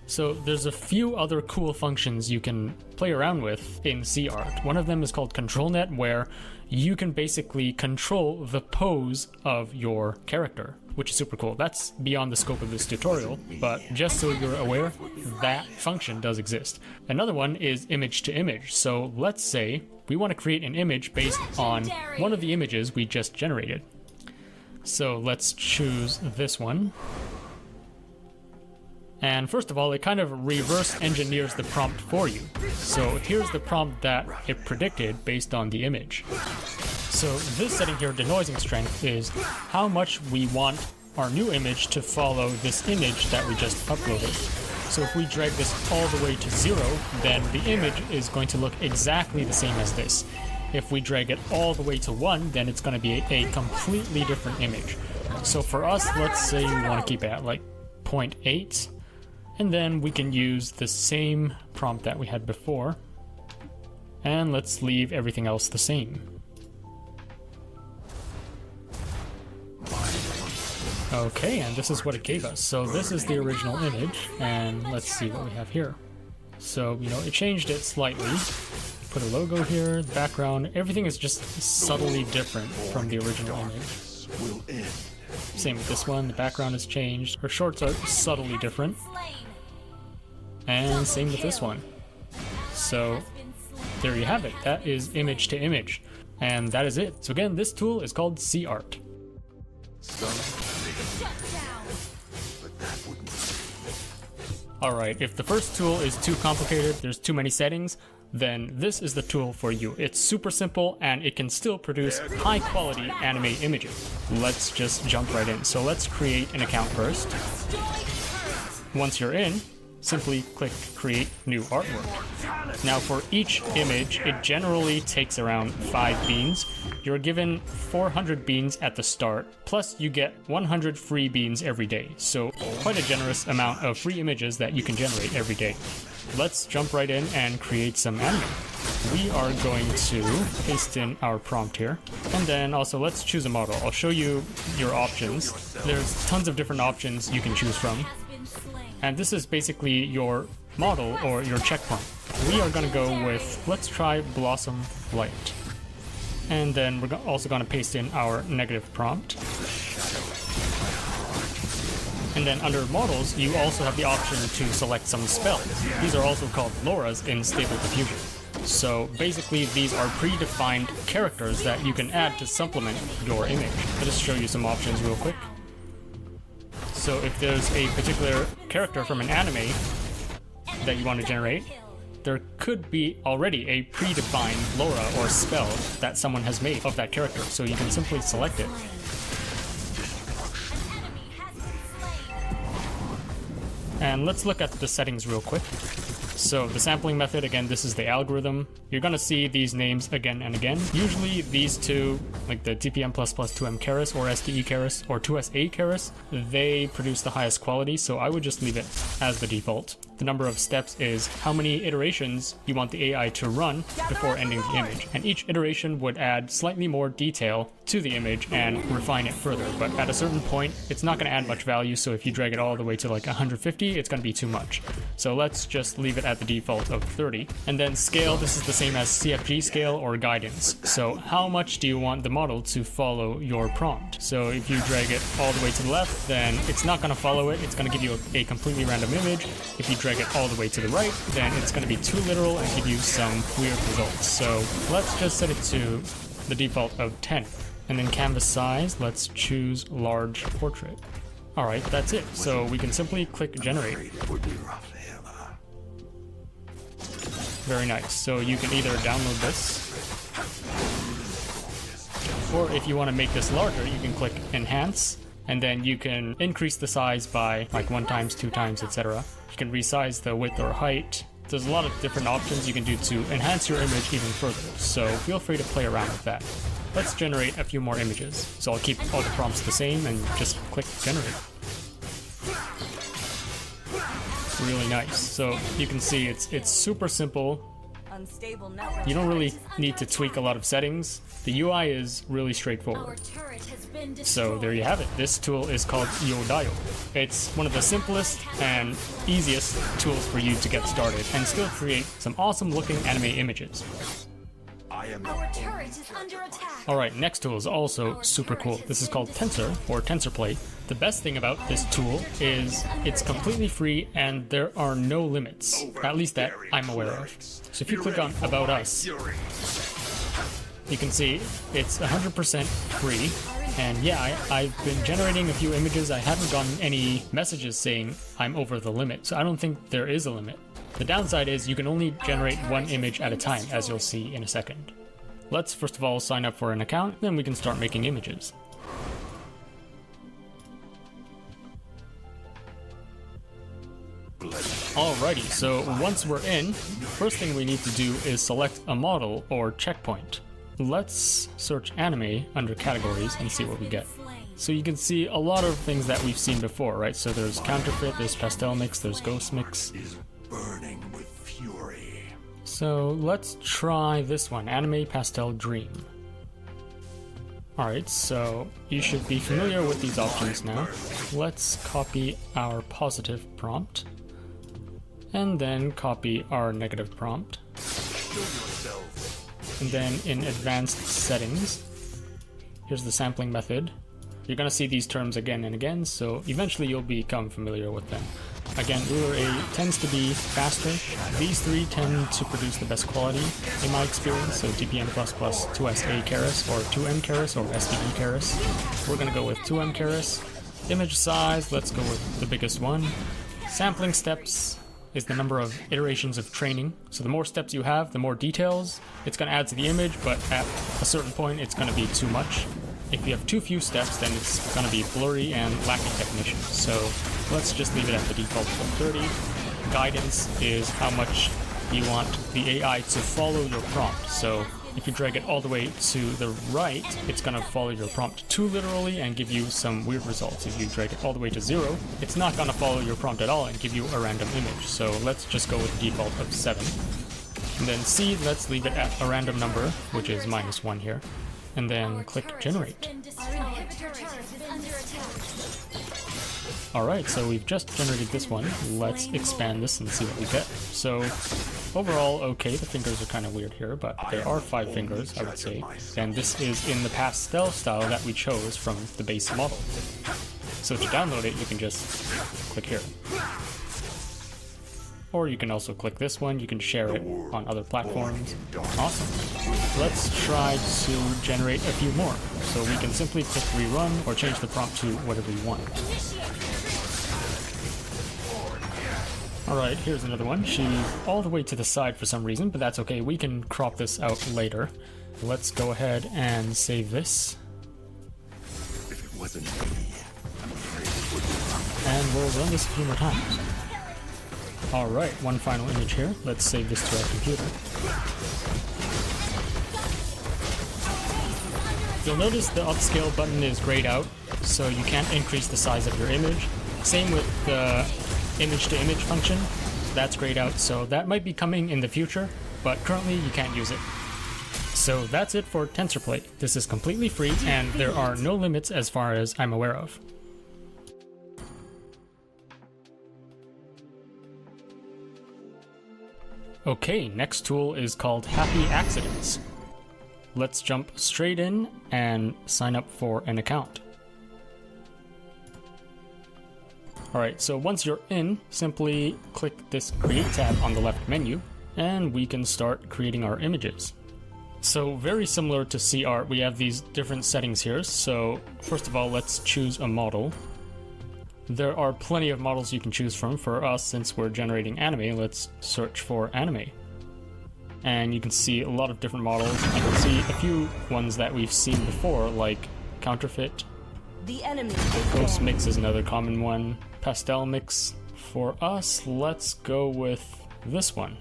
So there's a few other cool functions you can play around with in CArt. One of them is called ControlNet, where you can basically control the pose of your character, which is super cool. That's beyond the scope of this tutorial, but just so you're aware, that function does exist. Another one is image to image. So let's say we want to create an image based on one of the images we just generated. So let's choose this one. And first of all, it kind of reverse engineers the prompt for you. So here's the prompt that it predicted based on the image. So this setting here, denoising strength, is how much we want our new image to follow this image that we just uploaded. So if we drag this all the way to 0, then the image is going to look exactly the same as this. If we drag it all the way to 1, then it's going to be a completely different image. So for us, let's say we want to keep it at like 0.8, and then we can use the same prompt that we had before, and let's leave everything else the same. Okay, and this is what it gave us. So this is the original image, and let's see what we have here. So, it changed it slightly. put a logo here, the background, everything is just subtly different from the original image. Same with this one, the background has changed, her shorts are subtly different. And same with this one. So there you have it, that is image to image. And that is it. So again, this tool is called CArt. Alright, if the first tool is too complicated, there's too many settings, then this is the tool for you. It's super simple and it can still produce high quality anime images. Let's just jump right in. So let's create an account first. Once you're in, simply click create new artwork. Now for each image, it generally takes around 5 beans. You're given 400 beans at the start, plus you get 100 free beans every day. So quite a generous amount of free images that you can generate every day. Let's jump right in and create some anime. We are going to paste in our prompt here. And then also let's choose a model. I'll show you your options. There's tons of different options you can choose from. And this is basically your model or your checkpoint. We are going to go with, let's try Blossom Light. And then we're also going to paste in our negative prompt. And then under models, you also have the option to select some spells. These are also called Lauras in Stable Diffusion. So basically these are predefined characters that you can add to supplement your image. I'll just show you some options real quick. So if there's a particular character from an anime that you want to generate, there could be already a predefined Laura or spell that someone has made of that character, so you can simply select it. And let's look at the settings real quick. So the sampling method, again, this is the algorithm. You're gonna see these names again and again. Usually these two, like the TPM++ 2M Keras or SDE Keras or 2SA Keras, they produce the highest quality, so I would just leave it as the default. The number of steps is how many iterations you want the AI to run before ending the image. And each iteration would add slightly more detail to the image and refine it further. But at a certain point, it's not gonna add much value, so if you drag it all the way to like 150, it's gonna be too much. So let's just leave it at the default of 30. And then scale, this is the same as CFG scale or guidance. So how much do you want the model to follow your prompt? So if you drag it all the way to the left, then it's not gonna follow it, it's gonna give you a completely random image. If you drag it all the way to the right, then it's gonna be too literal and give you some weird results. So let's just set it to the default of 10. And then canvas size, let's choose large portrait. Alright, that's it. So we can simply click generate. Very nice. So you can either download this, or if you want to make this larger, you can click enhance, and then you can increase the size by like 1 times, 2 times, etc. You can resize the width or height. There's a lot of different options you can do to enhance your image even further, so feel free to play around with that. Let's generate a few more images. So I'll keep all the prompts the same and just click generate. Really nice. So you can see it's super simple. You don't really need to tweak a lot of settings. The UI is really straightforward. So there you have it. This tool is called Yodayo. It's one of the simplest and easiest tools for you to get started and still create some awesome looking anime images. Alright, next tool is also super cool. This is called Tensor, or TensorPlay. The best thing about this tool is it's completely free and there are no limits, at least that I'm aware of. So if you click on About Us, you can see it's 100% free. And yeah, I've been generating a few images. I haven't gotten any messages saying I'm over the limit, so I don't think there is a limit. The downside is you can only generate 1 image at a time, as you'll see in a second. Let's first of all sign up for an account, then we can start making images. Alrighty, so once we're in, first thing we need to do is select a model or checkpoint. Let's search anime under categories and see what we get. So you can see a lot of things that we've seen before, right? So there's counterfeit, there's pastel mix, there's ghost mix. Burning with fury. So let's try this one, Anime Pastel Dream. Alright, so you should be familiar with these options now. Let's copy our positive prompt, and then copy our negative prompt. And then in advanced settings, here's the sampling method. You're gonna see these terms again and again, so eventually you'll become familiar with them. Again, ruler A tends to be faster. These three tend to produce the best quality in my experience, so TPM++, 2SA Keras, or 2M Keras, or SVE Keras. We're gonna go with 2M Keras. Image size, let's go with the biggest one. Sampling steps is the number of iterations of training. So the more steps you have, the more details it's gonna add to the image, but at a certain point it's gonna be too much. If you have too few steps, then it's going to be blurry and lacking definition. So let's just leave it at the default of 30. Guidance is how much you want the AI to follow your prompt. So if you drag it all the way to the right, it's going to follow your prompt too literally and give you some weird results. If you drag it all the way to 0, it's not going to follow your prompt at all and give you a random image. So let's just go with the default of 7. And then C, let's leave it at a random number, which is -1 here. And then click generate. Alright, so we've just generated this one. Let's expand this and see what we get. So overall, okay, the fingers are kind of weird here, but there are 5 fingers, I would say. And this is in the pastel style that we chose from the base model. So to download it, you can just click here. Or you can also click this one, you can share it on other platforms. Awesome. Let's try to generate a few more. So we can simply click rerun or change the prompt to whatever you want. Alright, here's another one. She's all the way to the side for some reason, but that's okay. We can crop this out later. Let's go ahead and save this. If it wasn't me, I'm afraid it would be. And we'll run this a few more times. Alright, one final image here. Let's save this to our computer. You'll notice the upscale button is grayed out, so you can't increase the size of your image. Same with the image-to-image function. That's grayed out, so that might be coming in the future, but currently you can't use it. So that's it for TensorPlate. This is completely free, and there are no limits as far as I'm aware of. Okay, next tool is called Happy Accidents. Let's jump straight in and sign up for an account. Alright, so once you're in, simply click this Create tab on the left menu, and we can start creating our images. So very similar to CArt, we have these different settings here. So first of all, let's choose a model. There are plenty of models you can choose from. For us, since we're generating anime, let's search for anime. And you can see a lot of different models. You can see a few ones that we've seen before, like Counterfeit. The enemy Ghost Mix is another common one. Pastel Mix. For us, let's go with this one.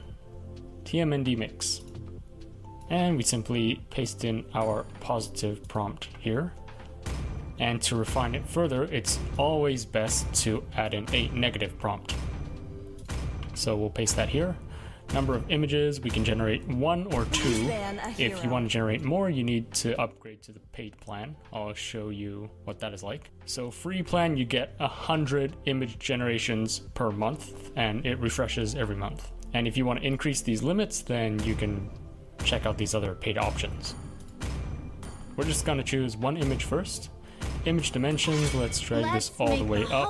TMND Mix. And we simply paste in our positive prompt here. And to refine it further, it's always best to add in a negative prompt. So we'll paste that here. Number of images, we can generate 1 or 2. If you want to generate more, you need to upgrade to the paid plan. I'll show you what that is like. So free plan, you get 100 image generations per month, and it refreshes every month. And if you want to increase these limits, then you can check out these other paid options. We're just going to choose one image first. Image dimensions, let's drag this all the way up.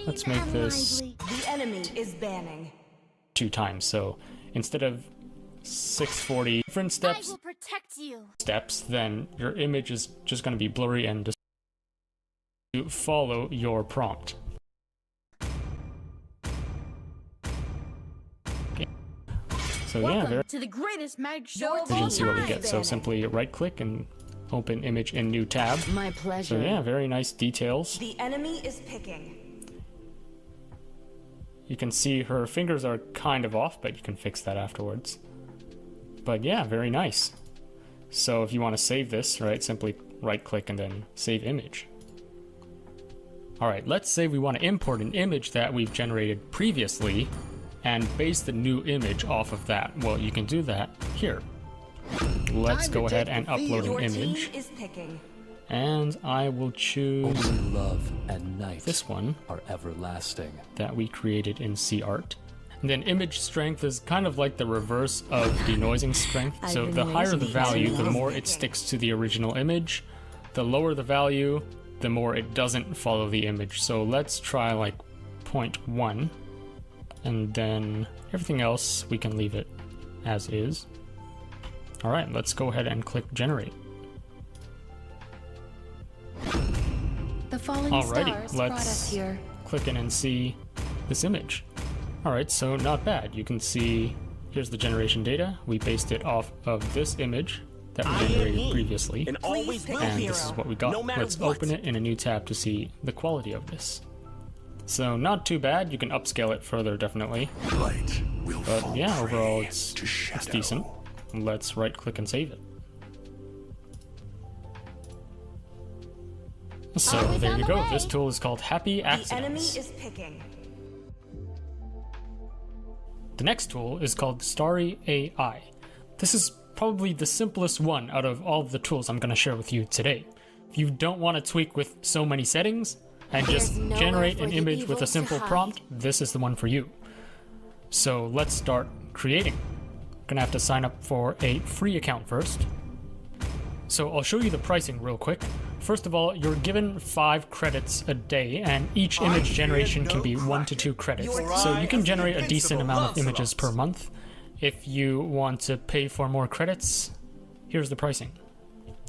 Let's make this The enemy is banning 2 times. So instead of 640 different steps, then your image is just going to be blurry and just to follow your prompt. Okay. So yeah, there. To the greatest mag show You can see what we get. So simply right click and open image in new tab. My pleasure. So yeah, very nice details. The enemy is picking. You can see her fingers are kind of off, but you can fix that afterwards. But yeah, very nice. So if you want to save this, right, simply right click and then save image. Alright, let's say we want to import an image that we've generated previously and base the new image off of that. Well, you can do that here. Let's go ahead and upload an image. And I will choose Only love and night this one are everlasting that we created in CArt. And then image strength is kind of like the reverse of denoising strength. So the higher the value, the more it sticks to the original image. The lower the value, the more it doesn't follow the image. So let's try like 0.1. And then everything else, we can leave it as is. All right, let's go ahead and click generate. The falling stars brought us here. Click in and see this image. Alright, so not bad. You can see, here's the generation data. We based it off of this image that we generated previously. And this is what we got. Let's open it in a new tab to see the quality of this. So not too bad. You can upscale it further, definitely. But yeah, overall it's decent. Let's right click and save it. So there you go. This tool is called Happy Accidents. The enemy is picking. The next tool is called Starry AI. This is probably the simplest one out of all of the tools I'm going to share with you today. If you don't want to tweak with so many settings and just generate an image with a simple prompt, this is the one for you. So let's start creating. Gonna have to sign up for a free account first. So I'll show you the pricing real quick. First of all, you're given 5 credits a day, and each image generation can be 1 to 2 credits. So you can generate a decent amount of images per month. If you want to pay for more credits, here's the pricing.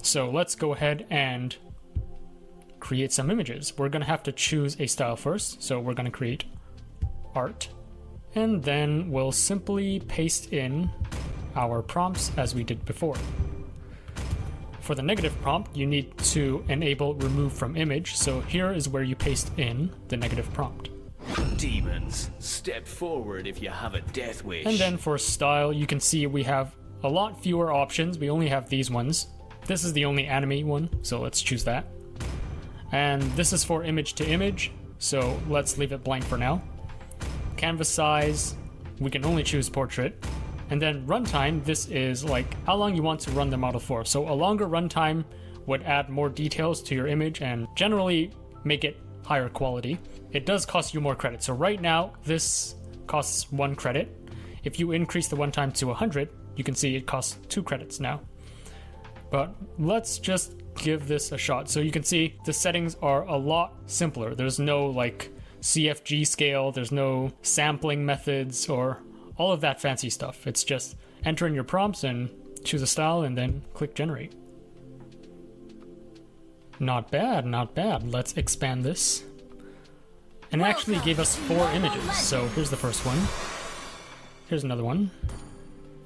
So let's go ahead and create some images. We're gonna have to choose a style first. So we're gonna create art, and then we'll simply paste in our prompts as we did before. For the negative prompt, you need to enable remove from image, so here is where you paste in the negative prompt. Demons, step forward if you have a death wish. And then for style, you can see we have a lot fewer options. We only have these ones. This is the only anime one, so let's choose that. And this is for image to image, so let's leave it blank for now. Canvas size, we can only choose portrait. And then runtime, this is like how long you want to run the model for. So a longer runtime would add more details to your image and generally make it higher quality. It does cost you more credits. So right now, this costs 1 credit. If you increase the runtime to 100, you can see it costs 2 credits now. But let's just give this a shot. So you can see the settings are a lot simpler. There's no like CFG scale, there's no sampling methods or all of that fancy stuff. It's just enter in your prompts and choose a style and then click generate. Not bad, not bad. Let's expand this. And it actually gave us 4 images. So here's the first one. Here's another one.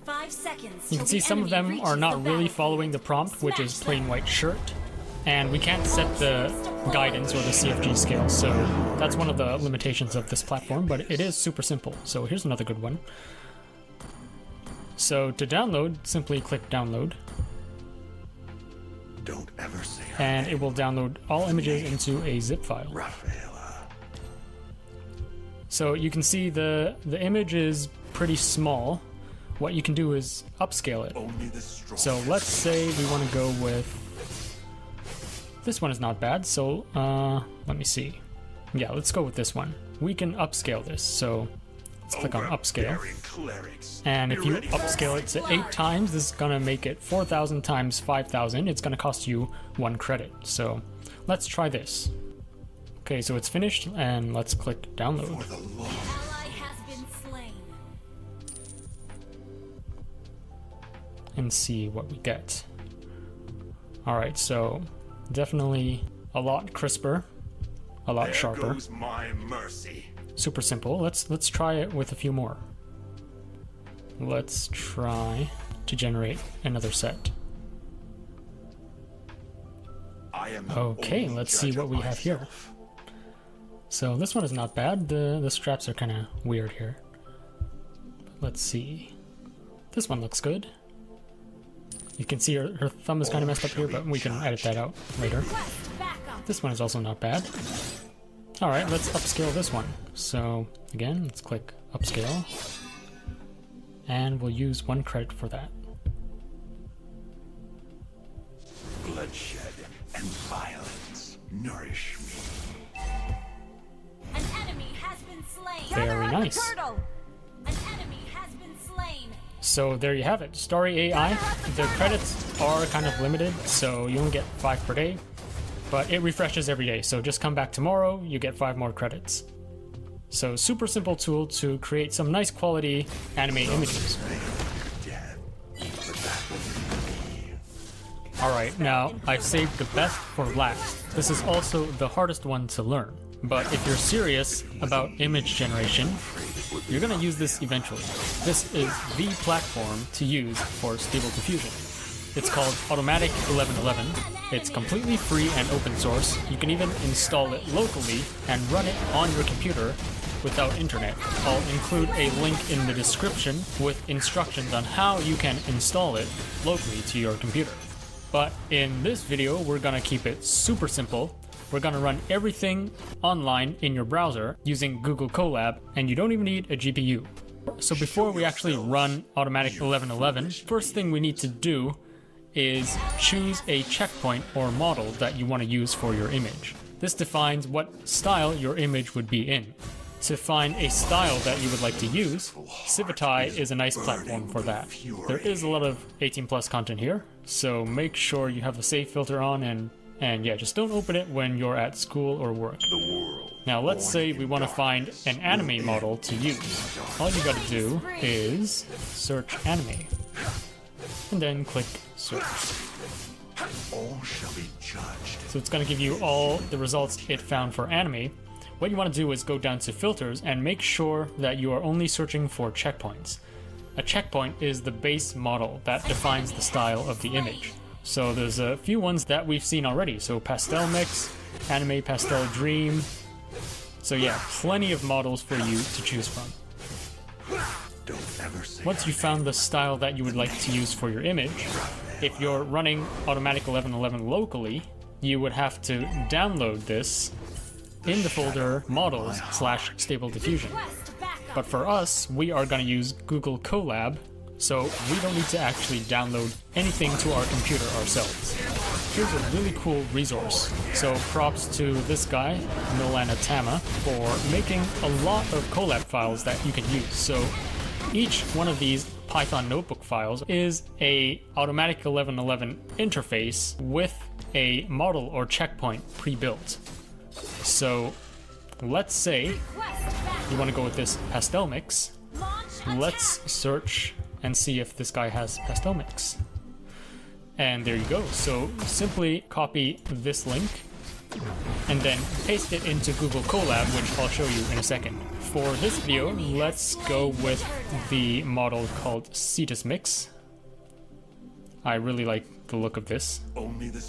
5 seconds. You can see some of them are not really following the prompt, which is plain white shirt. And we can't set the guidance or the CFG scale, so that's one of the limitations of this platform, but it is super simple. So here's another good one. So to download, simply click download. Don't ever say and it will download all images into a zip file. So you can see the image is pretty small. What you can do is upscale it. So let's say we want to go with this one is not bad, so let me see. Yeah, let's go with this one. We can upscale this, so let's click on upscale. And if you upscale it to 8 times, this is gonna make it 4,000 times 5,000. It's gonna cost you 1 credit. So let's try this. Okay, so it's finished, and let's click download. And see what we get. Alright, so definitely a lot crisper, a lot sharper. My mercy. Super simple. Let's try it with a few more. Let's try to generate another set. Okay, let's see what we have here. So this one is not bad. The straps are kind of weird here. Let's see. This one looks good. You can see her thumb is kind of messed up here, but we can edit that out later. This one is also not bad. Alright, let's upscale this one. So, again, let's click upscale. And we'll use 1 credit for that. Bloodshed and violence nourish me. An enemy has been slain. Very nice. So there you have it, Starry AI. The credits are kind of limited, so you only get 5 per day, but it refreshes every day, so just come back tomorrow, you get 5 more credits. So super simple tool to create some nice quality anime images. Alright, now I've saved the best for last. This is also the hardest one to learn. But if you're serious about image generation, you're gonna use this eventually. This is the platform to use for Stable Diffusion. It's called Automatic 1111. It's completely free and open source. You can even install it locally and run it on your computer without internet. I'll include a link in the description with instructions on how you can install it locally to your computer. But in this video, we're gonna keep it super simple. We're gonna run everything online in your browser using Google Colab, and you don't even need a GPU. So before we actually run Automatic 1111, first thing we need to do is choose a checkpoint or model that you want to use for your image. This defines what style your image would be in. To find a style that you would like to use, Civitai is a nice platform for that. There is a lot of 18+ content here, so make sure you have the save filter on and yeah, just don't open it when you're at school or work. Now let's say we want to find an anime model to use. All you gotta do is search anime, and then click search. All shall be judged. So it's gonna give you all the results it found for anime. What you want to do is go down to filters and make sure that you are only searching for checkpoints. A checkpoint is the base model that defines the style of the image. So there's a few ones that we've seen already. So Pastel Mix, Anime Pastel Dream. So yeah, plenty of models for you to choose from. Once you found the style that you would like to use for your image, if you're running Automatic 1111 locally, you would have to download this in the folder models/stable diffusion. But for us, we are going to use Google Colab, so we don't need to actually download anything to our computer ourselves. Here's a really cool resource. So props to this guy, Milana Tama, for making a lot of Colab files that you can use. So each one of these Python notebook files is a Automatic 1111 interface with a model or checkpoint pre-built. So let's say you want to go with this Pastel Mix. Let's search and see if this guy has Pastel Mix. And there you go. So simply copy this link and then paste it into Google Colab, which I'll show you in a second. For this video, let's go with the model called Cetus Mix. I really like the look of this. Only the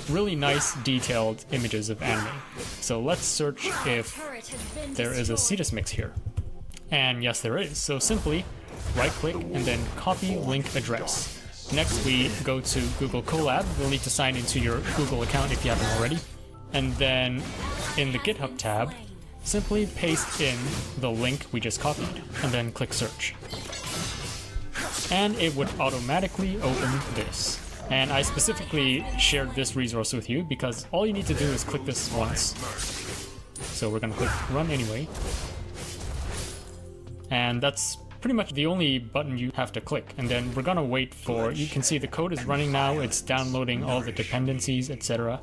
Really nice detailed images of anime. So let's search if there is a Cetus Mix here. And yes, there is. So simply right click and then copy link address. Next we go to Google Colab. You'll need to sign into your Google account if you haven't already. And then in the GitHub tab, simply paste in the link we just copied and then click search. And it would automatically open this. And I specifically shared this resource with you because all you need to do is click this once. So we're gonna click run anyway. And that's pretty much the only button you have to click. And then we're gonna wait for, you can see the code is running now, it's downloading all the dependencies, etc.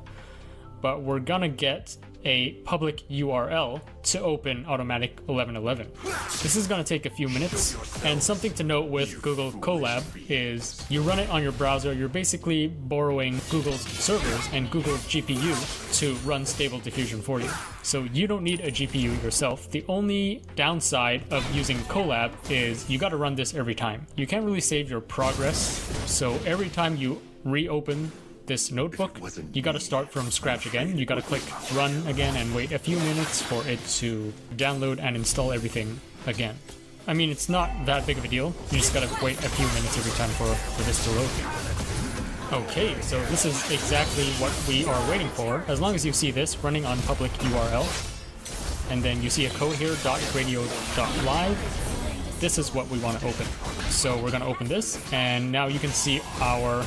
But we're gonna get a public URL to open Automatic 1111. This is going to take a few minutes, and something to note with Google Colab is you run it on your browser, you're basically borrowing Google's servers and Google's GPU to run Stable Diffusion for you. So you don't need a GPU yourself. The only downside of using Colab is you got to run this every time. You can't really save your progress, so every time you reopen this notebook, you gotta start from scratch again. You gotta click run again and wait a few minutes for it to download and install everything again. I mean, it's not that big of a deal. You just gotta wait a few minutes every time for this to load. Okay, so this is exactly what we are waiting for. As long as you see this running on public URL, and then you see a code here, .radio.live, this is what we want to open. So we're gonna open this, and now you can see our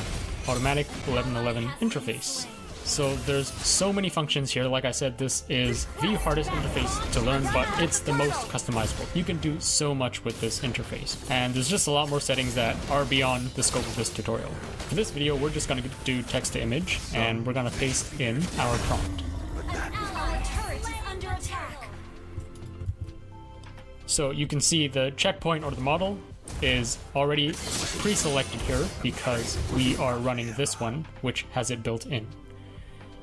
Automatic 1111 interface. So there's so many functions here. Like I said, this is the hardest interface to learn, but it's the most customizable. You can do so much with this interface. And there's just a lot more settings that are beyond the scope of this tutorial. For this video, we're just going to do text to image, and we're going to paste in our prompt. So you can see the checkpoint or the model is already pre-selected here because we are running this one, which has it built in.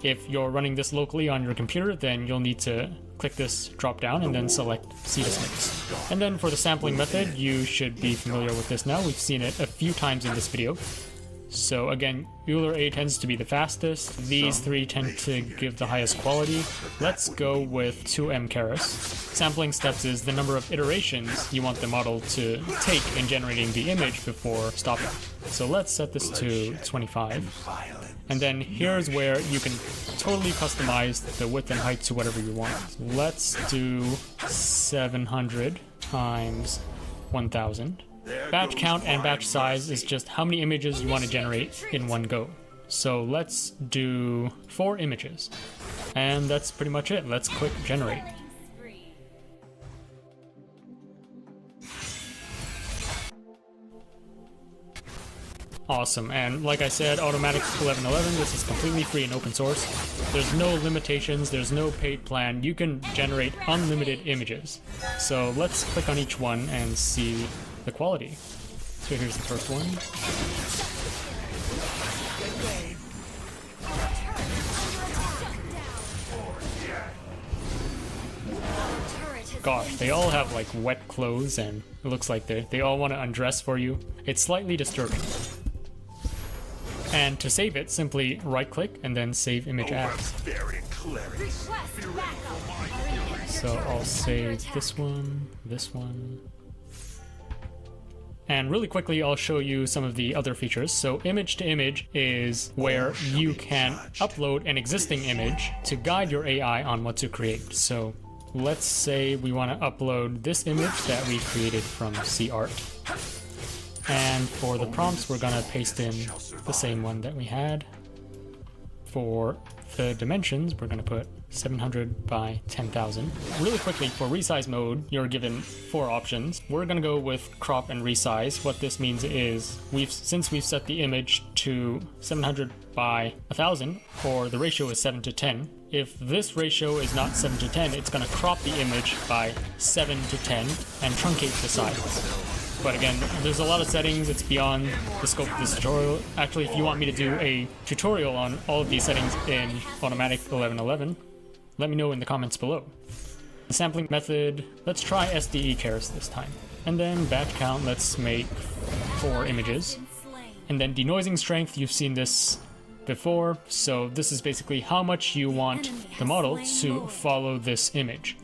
If you're running this locally on your computer, then you'll need to click this drop down and then select Cetus Mix. And then for the sampling method, you should be familiar with this now. We've seen it a few times in this video. So again, Euler A tends to be the fastest. These three tend to give the highest quality. Let's go with 2M Keras. Sampling steps is the number of iterations you want the model to take in generating the image before stopping. So let's set this to 25. And then here's where you can totally customize the width and height to whatever you want. Let's do 700 times 1000. Batch count and batch size is just how many images you want to generate in one go. So let's do 4 images. And that's pretty much it. Let's click generate. Awesome, and like I said, Automatic 1111, this is completely free and open source. There's no limitations, there's no paid plan. You can generate unlimited images. So let's click on each one and see the quality. So here's the first one. Gosh, they all have like wet clothes and it looks like they all want to undress for you. It's slightly disturbing. And to save it, simply right-click and then save image as. So I'll save this one. And really quickly, I'll show you some of the other features. So image to image is where you can upload an existing image to guide your AI on what to create. So let's say we want to upload this image that we created from CArt. And for the prompts, we're gonna paste in the same one that we had. For the dimensions, we're gonna put 700 by 10,000. Really quickly, for resize mode, you're given 4 options. We're gonna go with crop and resize. What this means is, since we've set the image to 700 by 1000, or the ratio is 7 to 10, if this ratio is not 7 to 10, it's gonna crop the image by 7 to 10 and truncate the sides. But again, there's a lot of settings, it's beyond the scope of this tutorial. Actually, if you want me to do a tutorial on all of these settings in Automatic 1111, let me know in the comments below. The sampling method, let's try SDE Keras this time. And then batch count, let's make 4 images. And then denoising strength, you've seen this before, so this is basically how much you want the model to follow this image.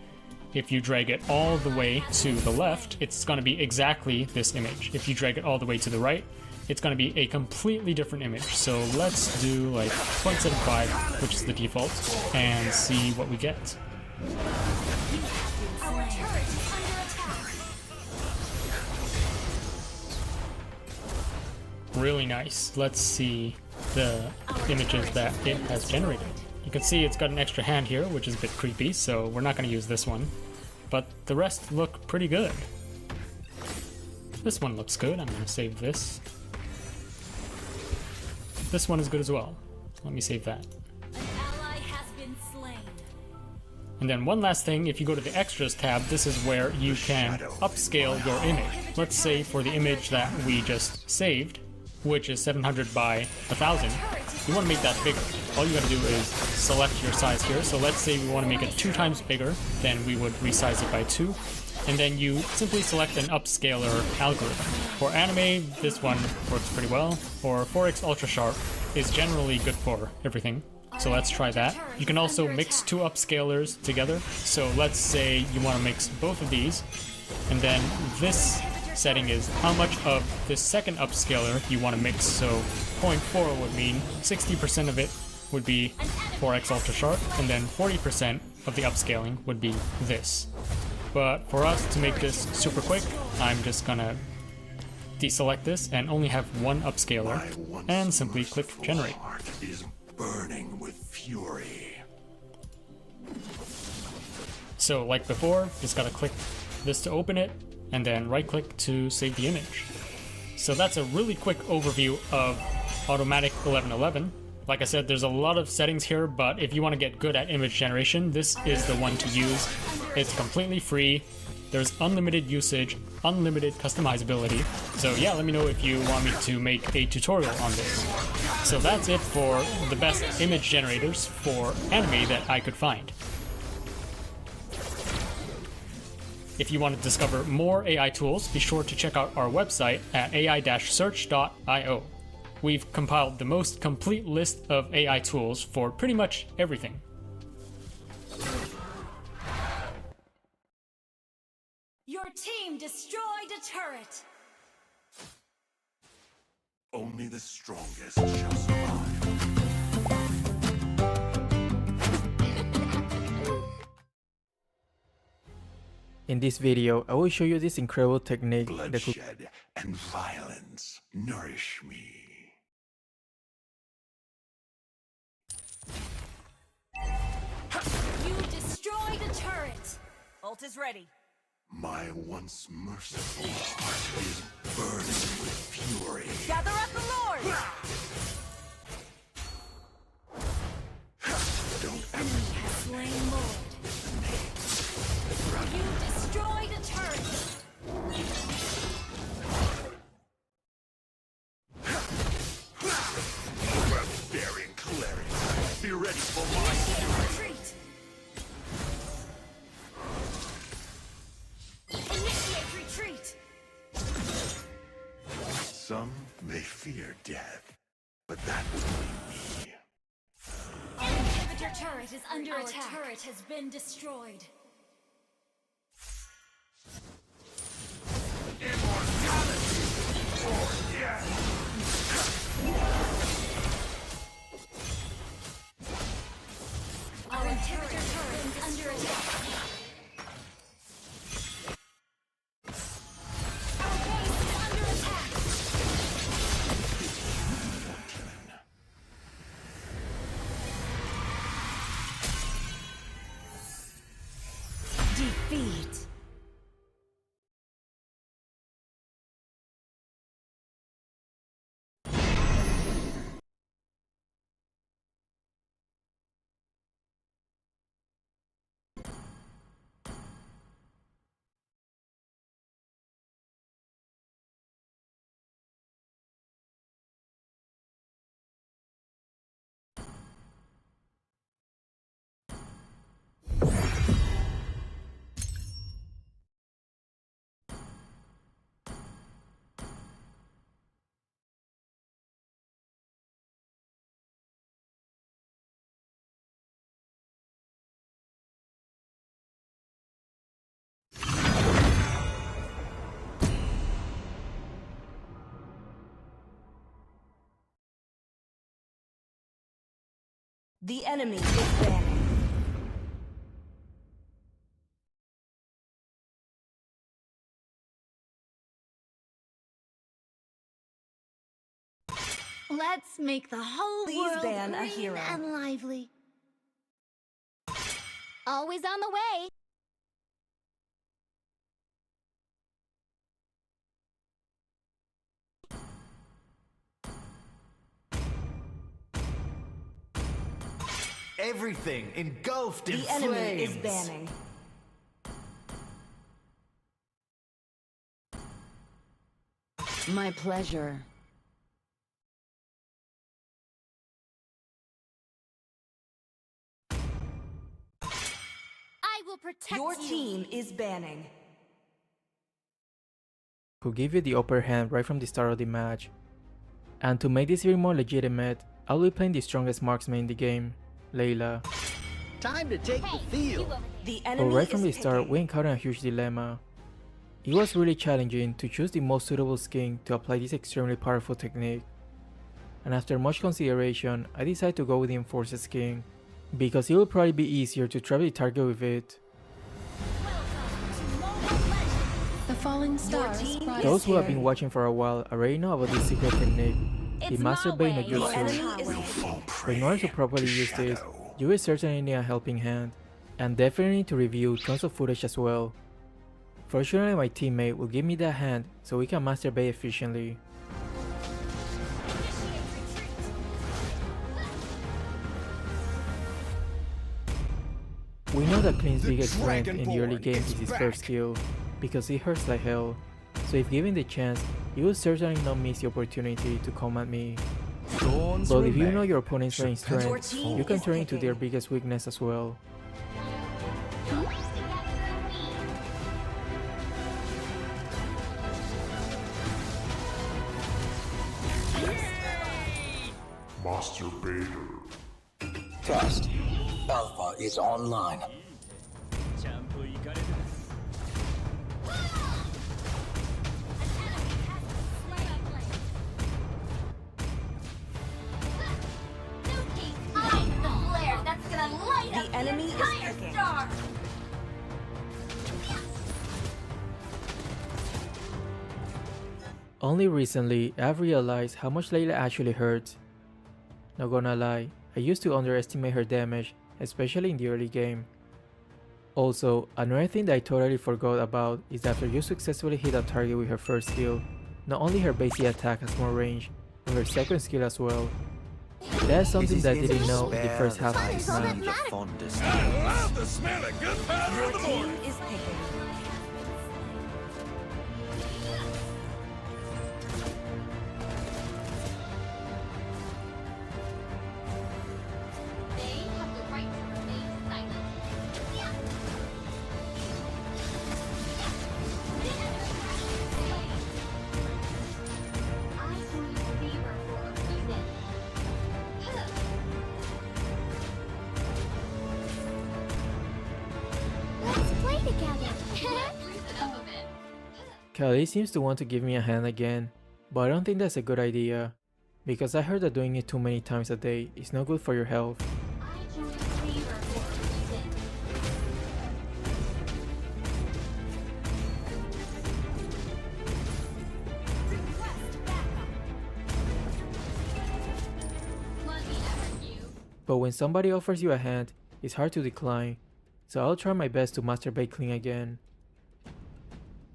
If you drag it all the way to the left, it's going to be exactly this image. If you drag it all the way to the right, it's going to be a completely different image. So let's do like 0.75, which is the default, and see what we get. Really nice. Let's see the images that it has generated. You can see it's got an extra hand here, which is a bit creepy, so we're not going to use this one. But the rest look pretty good. This one looks good. I'm going to save this. This one is good as well. So let me save that. An ally has been slain. And then one last thing, if you go to the Extras tab, this is where you can upscale your image. Let's say for the image that we just saved, which is 700 by 1000, you want to make that bigger. All you got to do is select your size here. So let's say we want to make it 2 times bigger, then we would resize it by 2. And then you simply select an upscaler algorithm. For anime, this one works pretty well. Or 4x Ultra Sharp is generally good for everything. So let's try that. You can also mix 2 upscalers together. So let's say you want to mix both of these, and then this setting is how much of this second upscaler you want to mix. So 0.4 would mean 60% of it would be 4x Ultra Sharp, and then 40% of the upscaling would be this. But for us to make this super quick, I'm just gonna deselect this and only have one upscaler, and simply click generate. burning with fury. So like before, just gotta click this to open it, and then right click to save the image. So that's a really quick overview of Automatic 1111. Like I said, there's a lot of settings here, but if you want to get good at image generation, this is the one to use. It's completely free. There's unlimited usage, unlimited customizability. So yeah, let me know if you want me to make a tutorial on this. So that's it for the best image generators for anime that I could find. If you want to discover more AI tools, be sure to check out our website at ai-search.io. We've compiled the most complete list of AI tools for pretty much everything. Your team destroyed a turret. Only the strongest shall survive. In this video, I will show you this incredible technique that could Bloodshed and violence nourish me. You destroyed a turret. Ult is ready. My once merciful heart is burning with fury. Gather up the Lord. Don't Enemy has slain Lord. You destroyed a turret. Barbarian clarity. Be ready for my Retreat. Initiate retreat. Some may fear death, but that would be me. Our inhibitor turret is under attack. Our turret has been destroyed. Immortality or death. Our inhibitor turret is under attack. Our base is under attack. Defeat. The enemy is banning. Let's make the whole world ban a green hero. and lively. Always on the way. Everything engulfed in The flames. enemy is banning. My pleasure. I will protect Your you. team is banning. could give you the upper hand right from the start of the match. And to make this even more legitimate, I'll be playing the strongest marksman in the game, Layla. Time to take the field. The But enemy right from the is start, picking. we encountered a huge dilemma. It was really challenging to choose the most suitable skin to apply this extremely powerful technique. And after much consideration, I decided to go with the Enforcer skin, because it will probably be easier to trap the target with it. The falling stars brought Those us who have here. been watching for a while already know about this secret technique, the Master Bane no Jutsu. But in order to properly use this, you will certainly need a helping hand, and definitely need to review tons of footage as well. Fortunately, my teammate will give me that hand so we can Master Bane efficiently. We know that Clint's biggest strength in the early game is his first skill, because it hurts like hell, so if given the chance, you will certainly not miss the opportunity to come at me. But if you know your opponent's main strength, you can turn into their biggest weakness as well. Master Bader. Test. Alpha is online. The enemy is picking. Only recently, I've realized how much Layla actually hurts. Not gonna lie, I used to underestimate her damage, especially in the early game. Also, another thing that I totally forgot about is that after you successfully hit a target with her first skill, not only her basic attack has more range, but her second skill as well. That's something that I didn't know in the first half of this match. I love the smell of good powder in the morning. Is picking. Kelly seems to want to give me a hand again, but I don't think that's a good idea, because I heard that doing it too many times a day is not good for your health. But when somebody offers you a hand, it's hard to decline, so I'll try my best to masturbate clean again.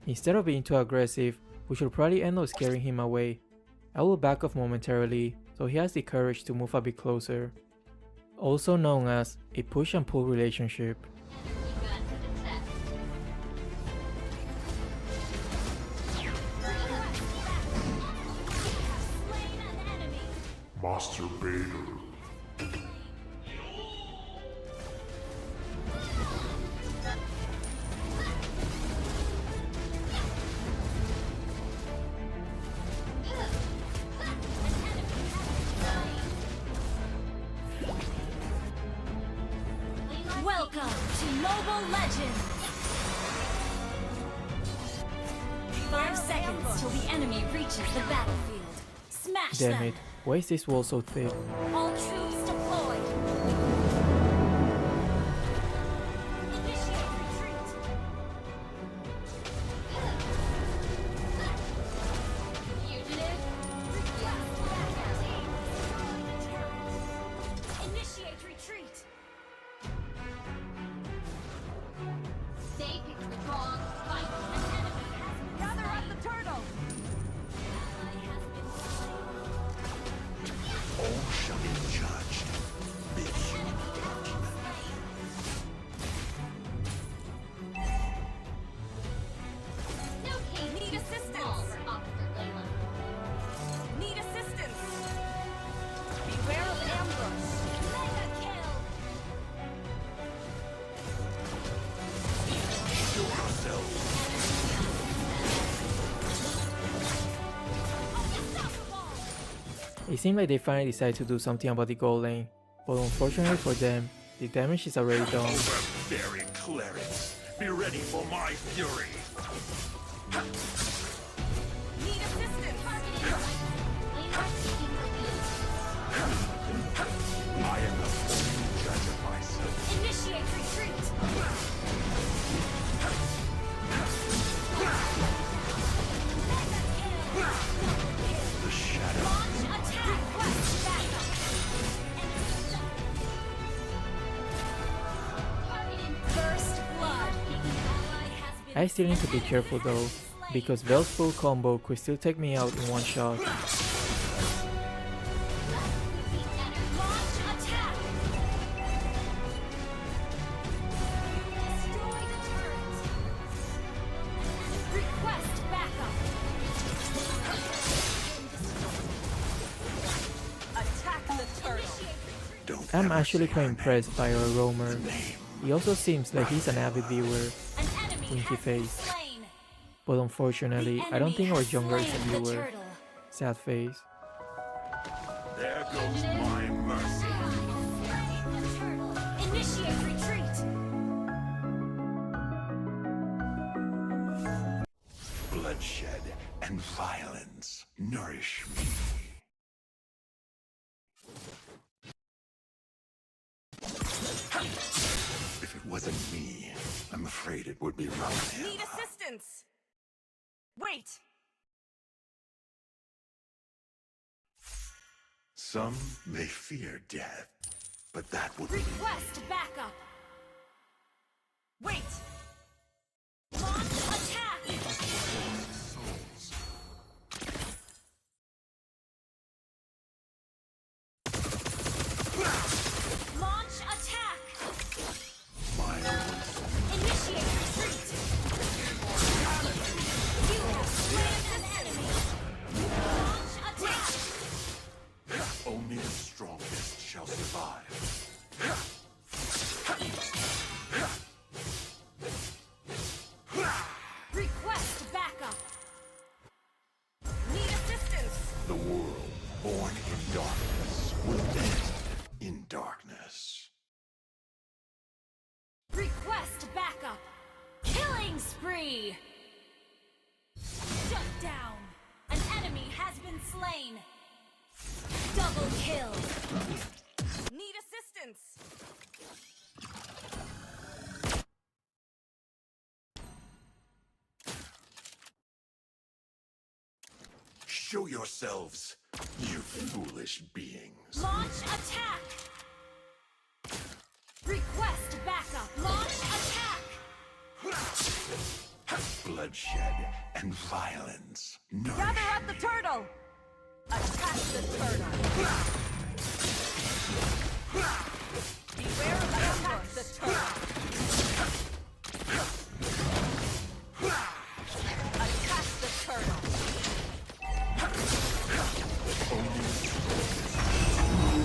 Instead of being too aggressive, we should probably end up scaring him away. I will back off momentarily, so he has the courage to move a bit closer. Also known as a push and pull relationship. Master Bader. Welcome to Mobile Legends! 5 seconds till the enemy reaches the battlefield. Smash Damn them! it, why is this wall so thick? All troops deployed! Initiate retreat! Fugitive! Request backup! Initiate retreat! Stay strong, fight! An enemy has been gather up the turtle! Ally has been slain. All shall be judged. Need assistance! Need assistance! Beware of ambush! Mega kill! Show yourself. It seemed like they finally decided to do something about the gold lane, but unfortunately for them, the damage is already done. Overbearing clerics, be ready for my fury. Need assistance! I am the only judge of myself. Initiate retreat! The shadow. Launch attack! I still need to be careful though, because Vel's full combo could still take me out in one shot. I'm actually quite impressed by our roamer. He also seems like he's an avid viewer, winky face. But unfortunately, I don't think our jungler is a viewer. Sad face. There goes my mercy. Initiate retreat. Bloodshed and violence nourish me. If it wasn't me, I'm afraid it would be rough. Need assistance! Wait! Some may fear death, but that would Request backup! Wait! Launch attack! Launch attack! Initiate retreat! You have slain an enemy! Launch attack! only the strongest shall survive. Request backup! Need assistance! The world born in darkness will end in darkness. Request backup! Killing spree! Shut down! An enemy has been slain! Double kill! Need assistance! Show yourselves, you foolish beings. Launch attack! Request backup! Launch attack! Bloodshed and violence. Gather up the turtle! Attack the turtle! Beware of the attack the turtle! Attack the turtle!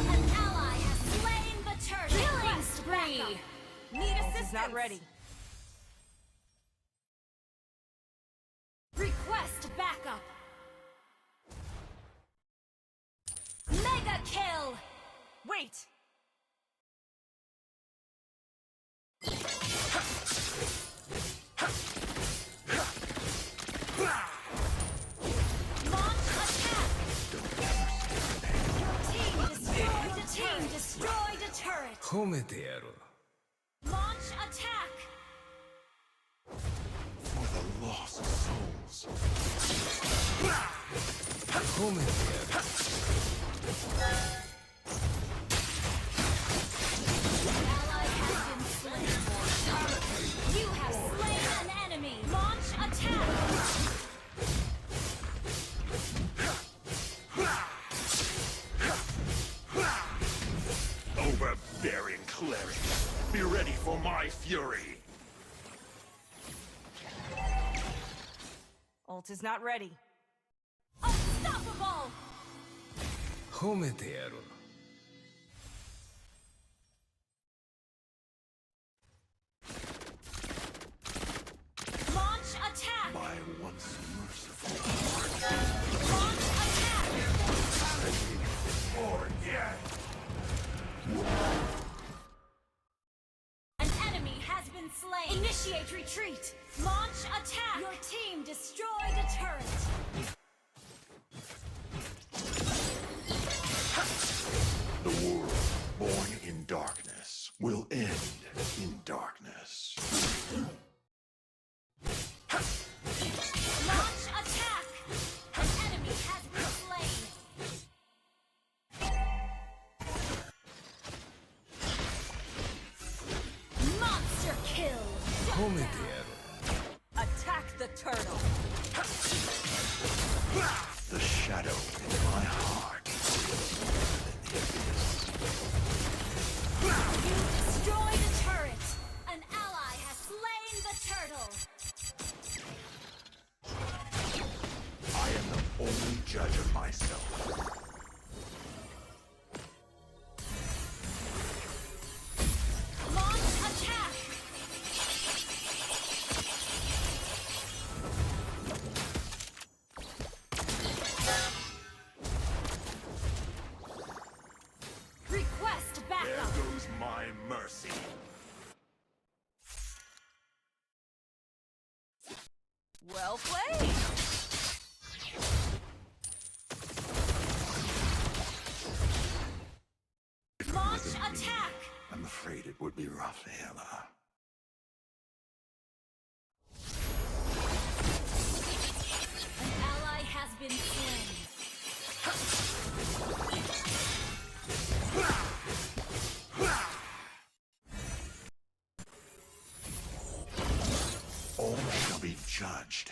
An ally has slain the turtle! Killing spree! Need assistance! Not ready. Request backup! Mega kill! Wait! Launch attack! Team destroyed a turret! Launch attack! For the lost souls. Ally has been slain. You have slain an enemy. Launch attack! Overbearing cleric. Be ready for my fury. Ult is not ready. Unstoppable! Launch attack! My once merciful Launch attack! or death. An enemy has been slain. Initiate retreat. Launch attack. Your team destroyed a turret. The world born in darkness will end in darkness. Launch attack. An enemy has been slain. Monster kill. Shut down. turtle. The shadow in my heart. You destroyed a turret. An ally has slain the turtle. I am the only judge of myself. Launch attack. Request backup. There goes my mercy. Well played. Launch attack. I'm afraid it would be Rafaela. An ally has been slain. All shall be judged.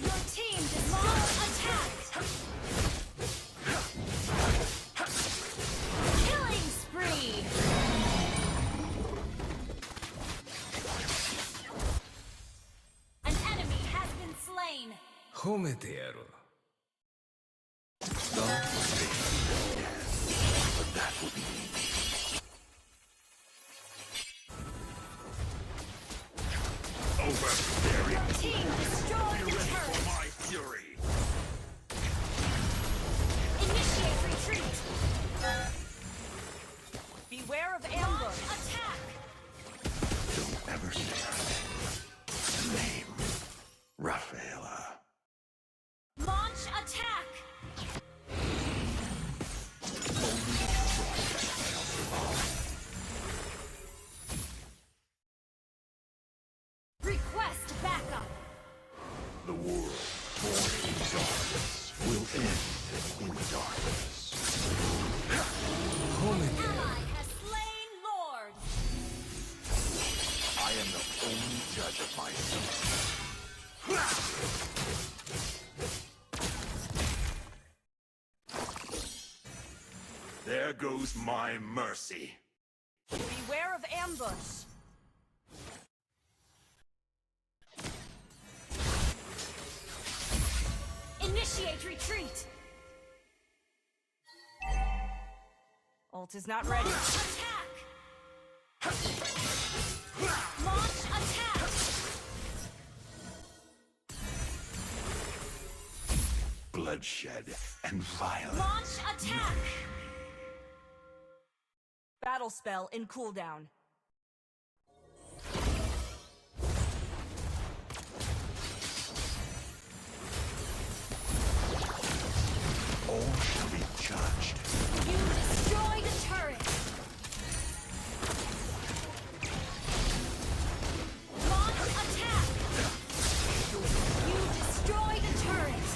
Your team does launch attack. Killing spree. An enemy has been slain. But that would be overbearing. Your team destroyed the turret. My fury. Initiate retreat. Beware of ambush. Attack. Don't ever say her name. Rafaela. Launch attack. Request backup. The world born in darkness will end in darkness. Ally has slain Lord. I am the only judge of myself. There goes my mercy. Beware of ambush. Initiate retreat. Ult is not ready. Attack. Launch attack. Bloodshed and violence. Launch attack. Battle spell in cooldown. All shall be judged. You destroyed a turret. Launch attack. You destroyed a turret.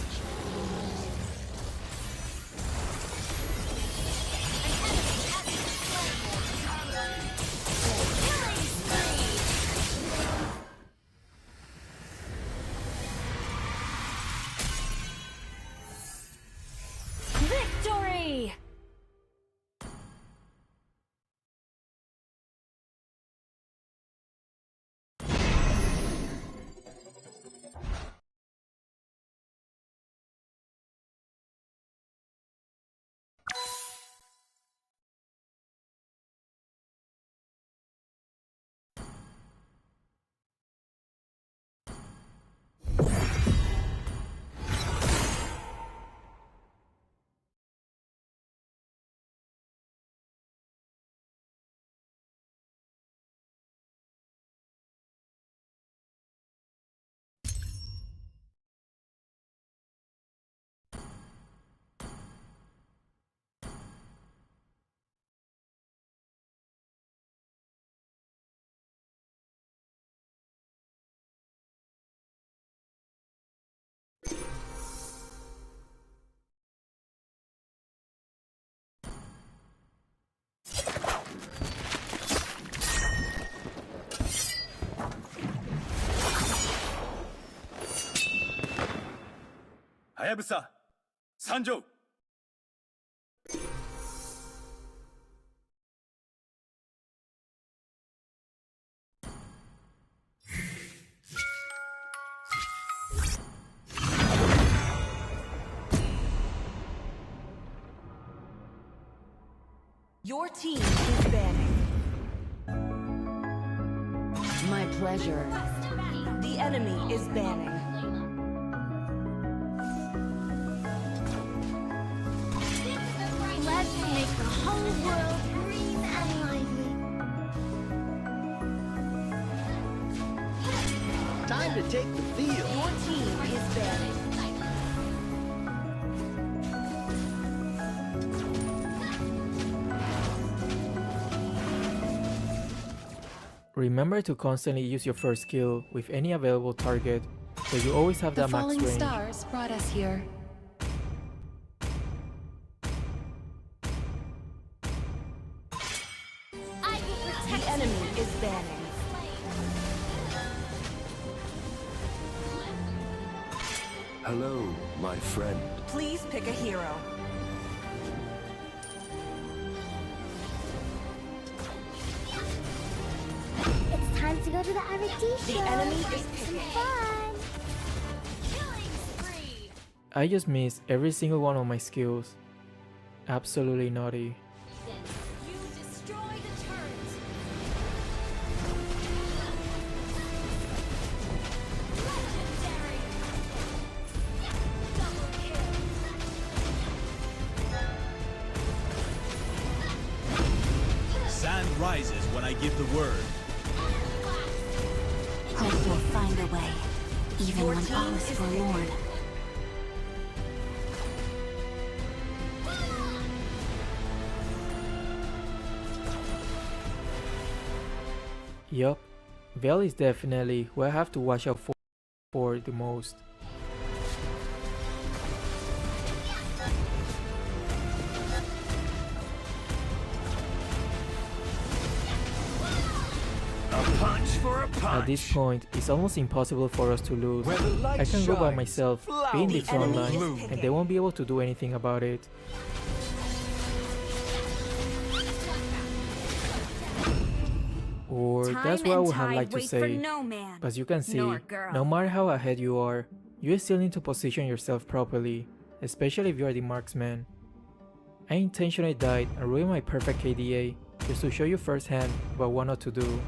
An enemy has been slain. 하야부사 산조. Your team is banning. My pleasure. The enemy is banning. Let's make the whole world green and lively. Time to take the field. Your team is banning. Remember to constantly use your first skill with any available target, so you always have that max range. The falling stars brought us here. The enemy is banning. Hello, my friend. Please pick a hero. It's time to go to the R&D show. The enemy is Some picking. fun. I just missed every single one of my skills. Absolutely naughty. You destroy the turret. Legendary. Double kill. Sand rises when I give the word. Hope will find a way, even Your when team all is is forlorn. Yup, Vale is definitely who I have to watch out for the most. A punch for a punch. At this point, it's almost impossible for us to lose. Where the light I can go by shines, myself, be in the flowers front enemy is line, picking. and they won't be able to do anything about it. Or that's what I would have liked to say. But as you can see, no matter how ahead you are, you still need to position yourself properly, especially if you are the marksman. I intentionally died and ruined my perfect KDA just to show you firsthand about what not to do.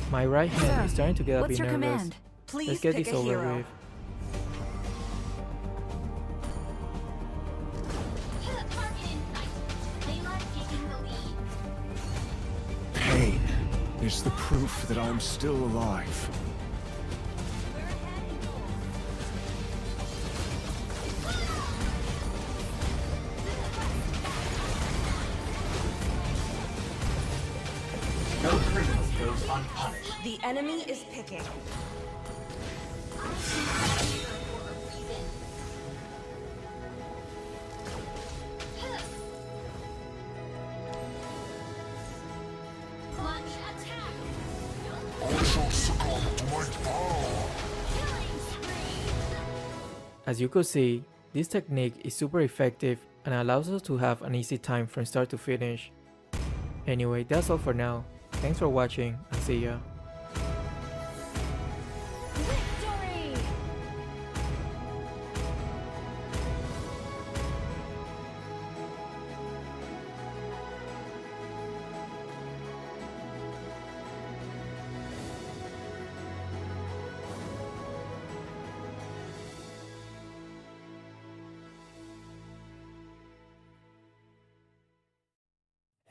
My right hand is starting to get a What's bit your nervous. command? Please Let's get pick this a over hero. with. Pain is the proof that I'm still alive. No criminal goes unpunished. The enemy is picking. Plunge attack. I shall succumb to my power. Killing spree. As you could see, this technique is super effective and allows us to have an easy time from start to finish. Anyway, that's all for now. Thanks for watching and see ya. Victory.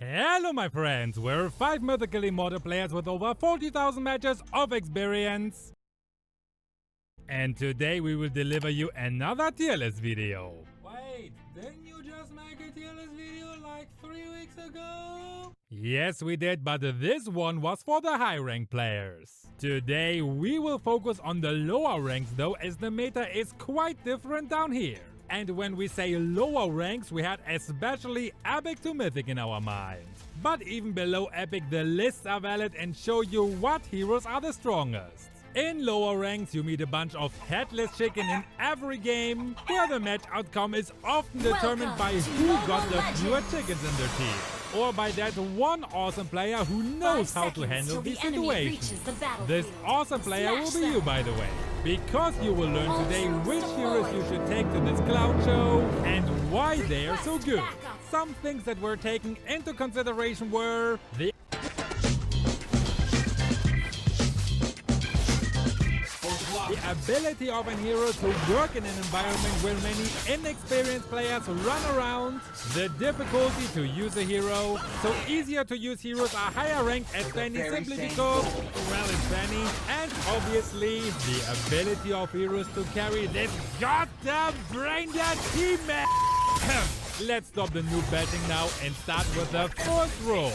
Hello my friends, we're 5 mythically immortal players with over 40,000 matches of experience. And today we will deliver you another tier list video. Wait, didn't you just make a tier list video like 3 weeks ago? Yes we did, but this one was for the high rank players. Today we will focus on the lower ranks though, as the meta is quite different down here. And when we say lower ranks, we had especially Epic to Mythic in our mind. But even below Epic, the lists are valid and show you what heroes are the strongest. In lower ranks, you meet a bunch of headless chicken in every game, where the match outcome is often determined by who got the fewer chickens in their team, or by that one awesome player who knows how to handle the situation. This awesome player will be you, by the way, because you will learn today which heroes you should take to this clown show and why they are so good. Some things that were taken into consideration were the ability of a hero to work in an environment where many inexperienced players run around, the difficulty to use a hero, so easier to use heroes are higher ranked as Fanny simply because, well, it's Fanny, and obviously the ability of heroes to carry this goddamn brain-dead team. Let's stop the noob betting now and start with the first rule.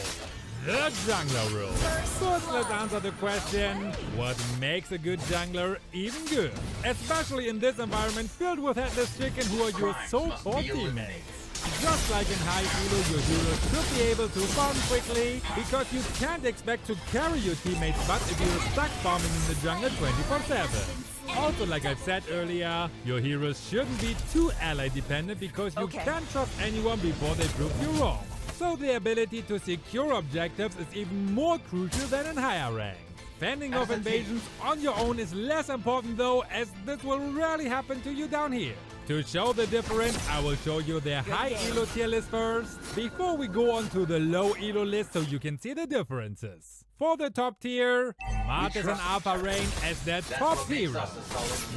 The jungler rule. First, let's answer the question, what makes a good jungler even good? Especially in this environment filled with headless chicken who are your so-called teammates. Just like in high elo, your heroes should be able to farm quickly, because you can't expect to carry your teammates' butt if you're stuck farming in the jungle 24/7. Also, like I said earlier, your heroes shouldn't be too ally dependent because you can't trust anyone before they prove you wrong. So the ability to secure objectives is even more crucial than in higher rank. Fending off invasions on your own is less important though, as this will rarely happen to you down here. To show the difference, I will show you their high elo tier list first, before we go on to the low elo list so you can see the differences. For the top tier, Martis and Alpha reign as their top hero.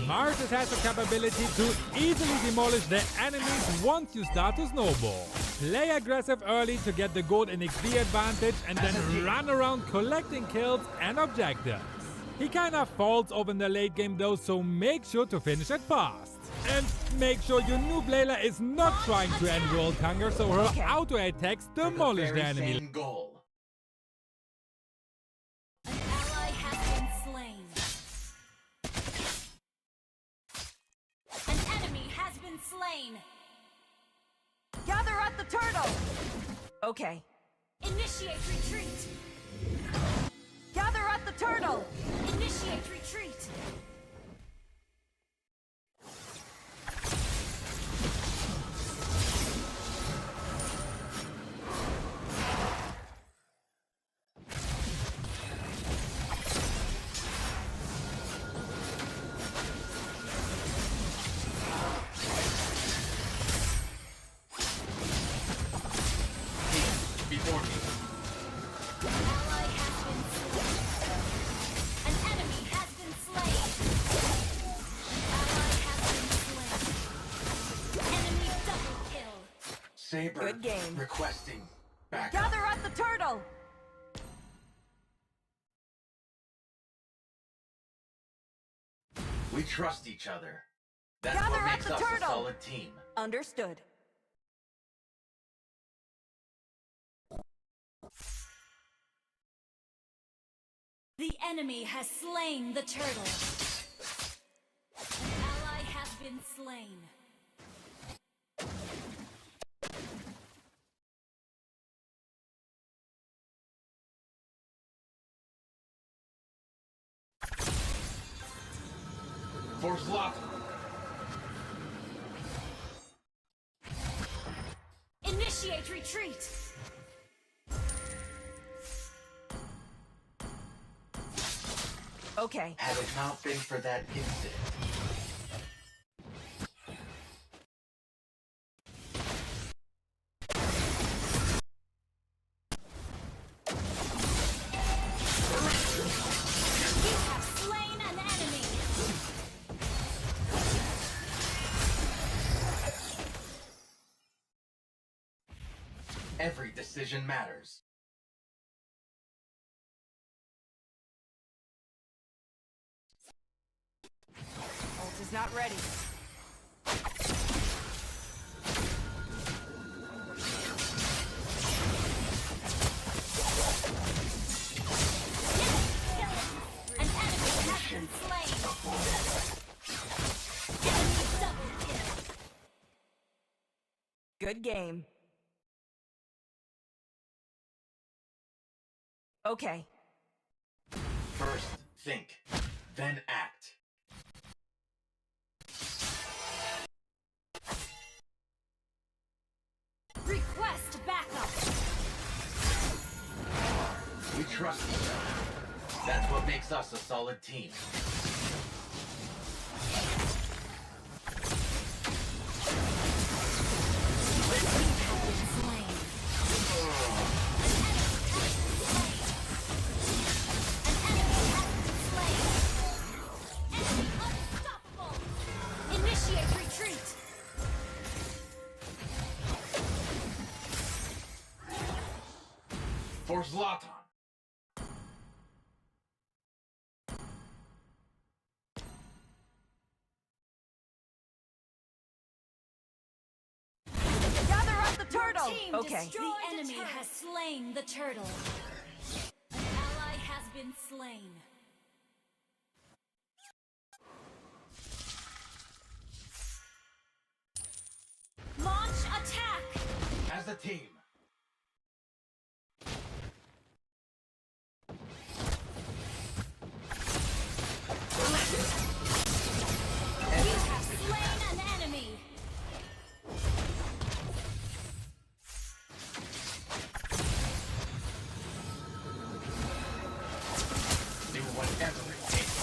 Martis has the capability to easily demolish their enemies once you start to snowball. Play aggressive early to get the gold and XP advantage and then run around collecting kills and objectives. He kinda falls off in the late game though, so make sure to finish it fast. And make sure your new Layla is not trying to end world hunger, so her auto attacks demolish the enemy. Slain. Gather at the turtle! Okay. Initiate retreat. Gather at the turtle! Initiate retreat. Good game. Requesting backup. Gather at the turtle! We trust each other. That's Gather what makes at the us turtle. a solid team. Understood. The enemy has slain the turtle. An ally has been slain. Force lock. Initiate retreat. Okay. Had it not been for that incident. Every decision matters. Ult is not ready. An enemy has been slain. Enemy double kill. Good game. Okay. First, think, then act. Request backup. We trust each other. That's what makes us a solid team. Initiate retreat. For Zlatan. Gather up the turtle! Team Okay. The enemy has slain the turtle. An ally has been slain. Launch attack! As a team. You have slain an enemy. Do whatever it takes.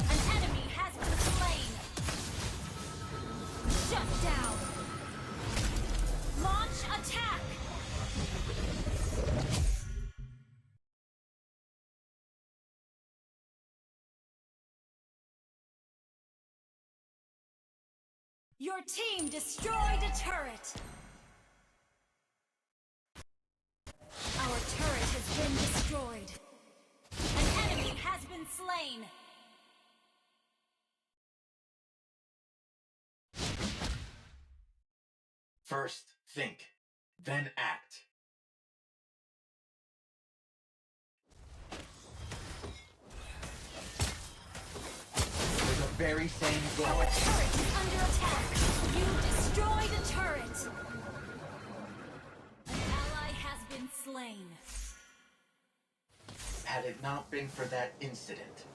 An enemy has been slain. Shut down. Launch attack. Your team destroyed a turret. Our turret has been destroyed. An enemy has been slain. First, think, then act. For the very same goal. Our turret is under attack. You destroyed a turret. An ally has been slain. Had it not been for that incident.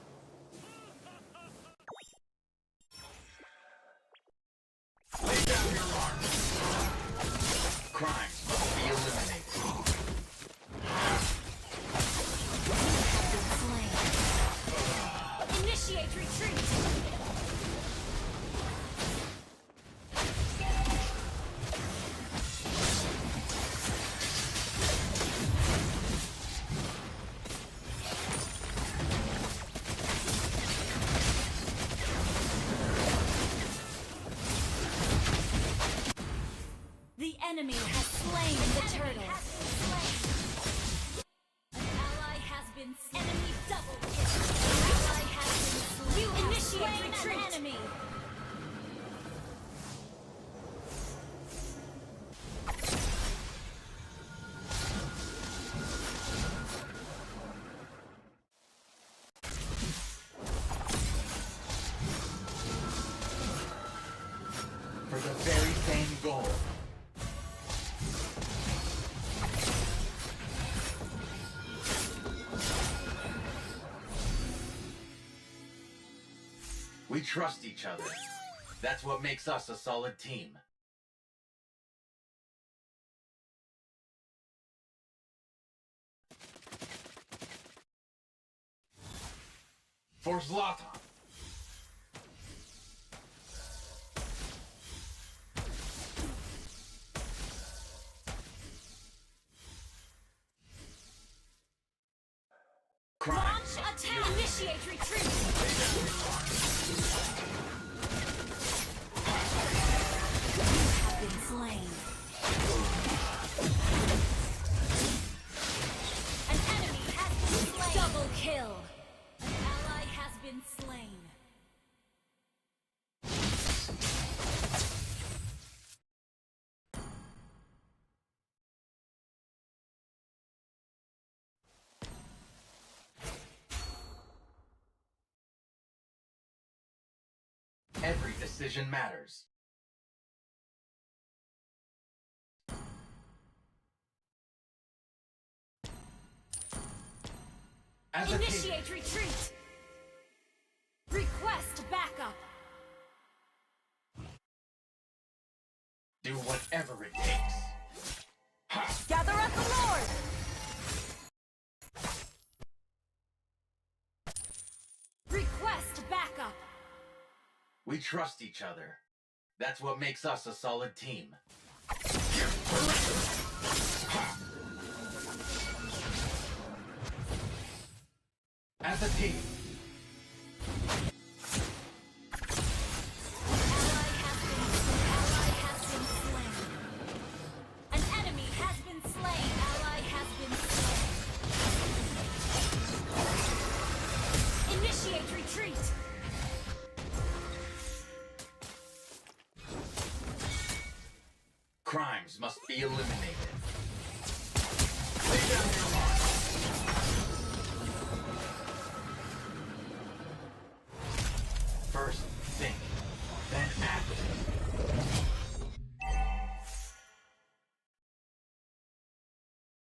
Lay down your arms. Crimes must be eliminated. Initiate retreat. The enemy has slain the turtle. An ally has been slain. Enemy double kill. An ally has been slain. You initiate retreat. An enemy. For the very same goal. We trust each other. That's what makes us a solid team. For Zlatan. Launch attack. Initiate retreat. You have been slain. An enemy has been slain. Double kill. An ally has been slain. Every decision matters. Initiate retreat. Request backup. Do whatever it takes. Ha! Gather at the Lord. Request backup. We trust each other. That's what makes us a solid team. As a team. Ally has been slain. An enemy has been slain. Ally has been slain. Initiate retreat. Crimes must be eliminated. Lay down your arms. First think, then act.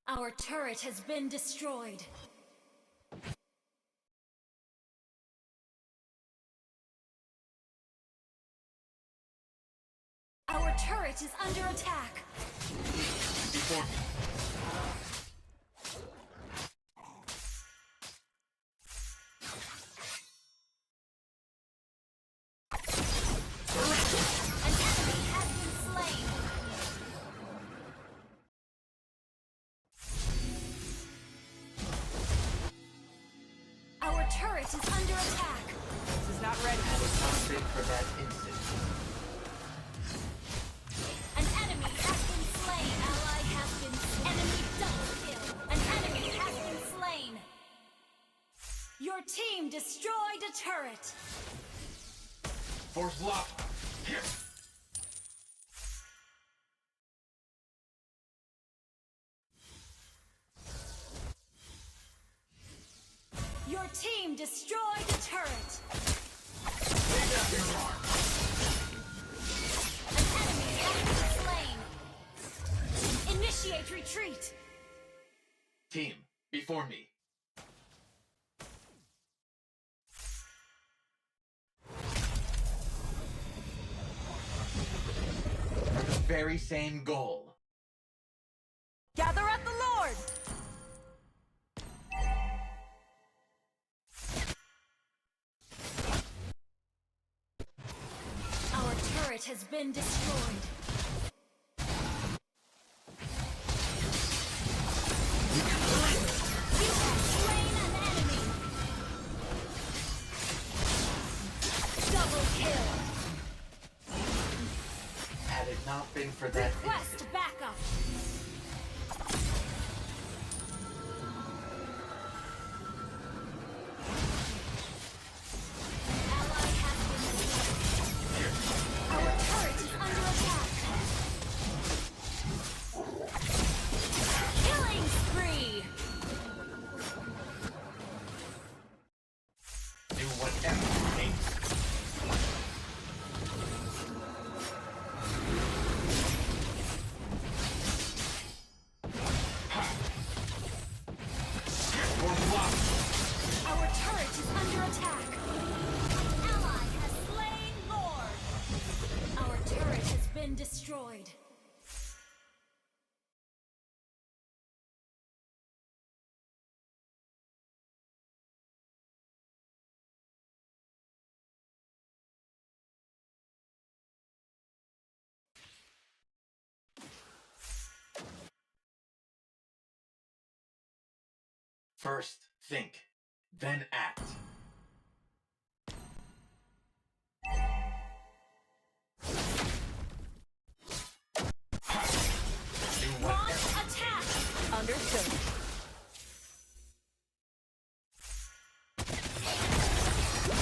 Our turret has been destroyed. Our turret is under attack. Before me. An enemy has been slain. Our turret is under attack. This is not ready. I was not fit for that instant. An enemy has been slain. Ally has been enemy double kill. An enemy has been slain. Your team destroyed a turret. Force lock. Here. Your team destroyed a turret. Lay down your arms. An enemy has been slain. Initiate retreat. Team, before me. For the very same goal. Gather at the Lord. Our turret has been destroyed. You have slain an enemy. Double kill. Had it not been for that Request instant. backup. Ally has been slain. Our turret is under attack. Killing spree. Do whatever it takes. Force lock. Our turret is under attack. Ally has slain Lord. Our turret has been destroyed. First think, then act. Do Launch whatever. attack. Understood.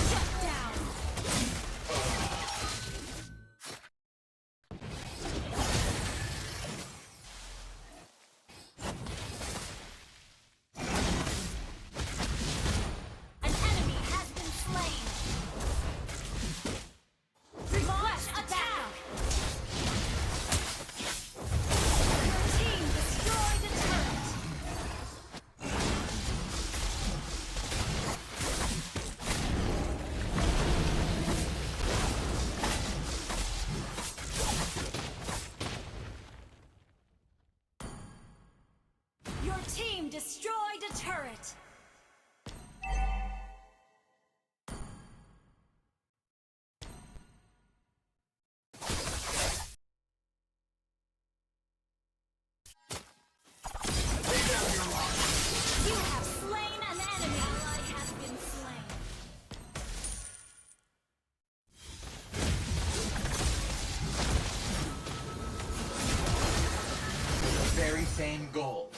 Shut down. An enemy Your team destroyed a turret. You have slain an enemy. Ally has been slain. The very same goal.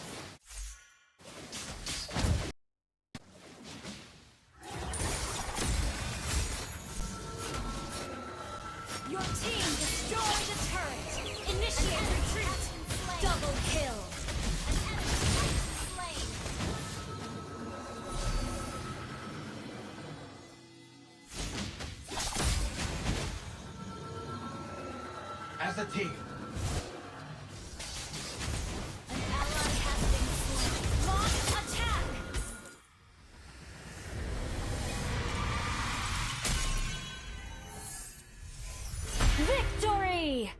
Your team destroyed a turret. Initiate retreat. Double kill. An enemy has been slain. As a team. An ally has been slain. Launch attack. Victory!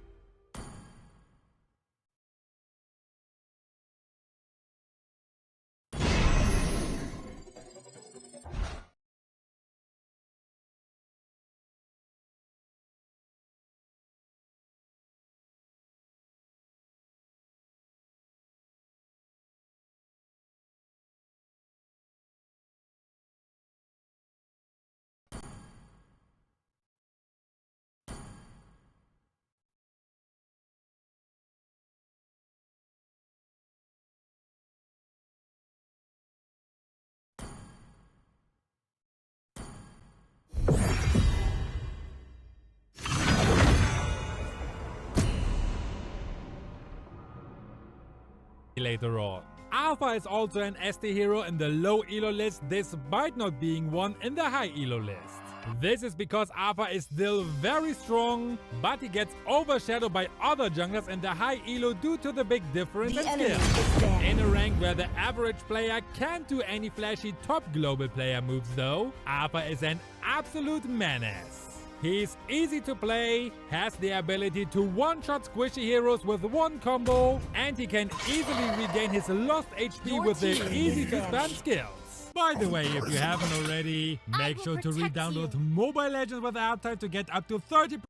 Later on. Alpha is also an SD hero in the low elo list despite not being one in the high elo list. This is because Alpha is still very strong, but he gets overshadowed by other junglers in the high elo due to the big difference in skill. In a rank where the average player can't do any flashy top global player moves though, Alpha is an absolute menace. He's easy to play, has the ability to one-shot squishy heroes with one combo, and he can easily regain his lost HP with the easy-to-spam skills. By the way, if you haven't already, make sure to re-download Mobile Legends with Outtime to get up to 30%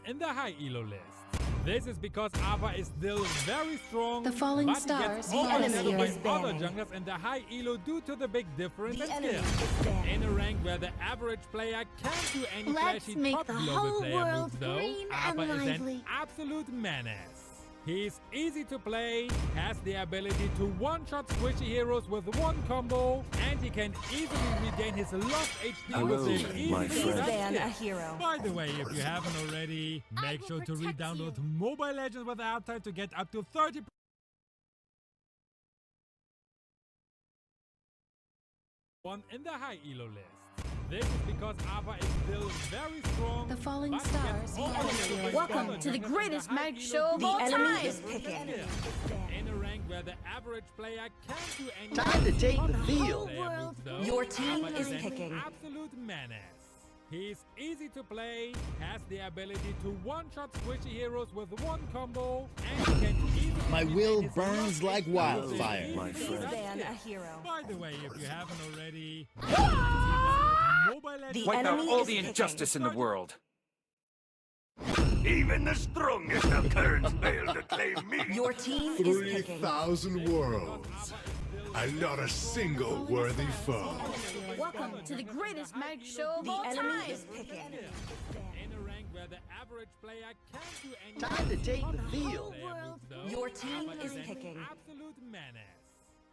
in the high elo list. This is because Alpha is still very strong, The falling but stars he gets overshadowed by is other banned. junglers in the high elo due to the big difference in skill. In a rank where the average player can't do any Let's flashy make top the global whole player world moves though, green Alpha and is lively. an absolute menace. He's easy to play, has the ability to one-shot squishy heroes with one combo, and he can easily regain his lost HP with the my easy friend. Ban a hero. By the way, if you haven't already, make sure to re-download Mobile Legends with Outtime to get up to 30% in the high elo list. This is because Alpha is still very strong. The falling but stars gets overshadowed by Welcome other to the junglers in greatest high mag elo show of due all to enemy time. is picking. in a rank where the average player can't do any Time to take the top field. player moves, though, Your team Alpha is an picking. absolute menace. He's easy to play, has the ability to one-shot squishy heroes with one combo, and he can easily My will his burns lost like HP with wildfire. the My easy friend. Ban skills. a hero. By the way, if you haven't already, The Wipe out enemy all is the picking. injustice in the world. Even the strongest of currents fail to claim me. Your team is picking. 3,000 worlds, and not a single worthy foe. Welcome to the greatest mag show of The all enemy time. is picking. in a rank where the average player can't do any Time to take the top field. player moves, though, Your team Alpha is an picking. absolute menace.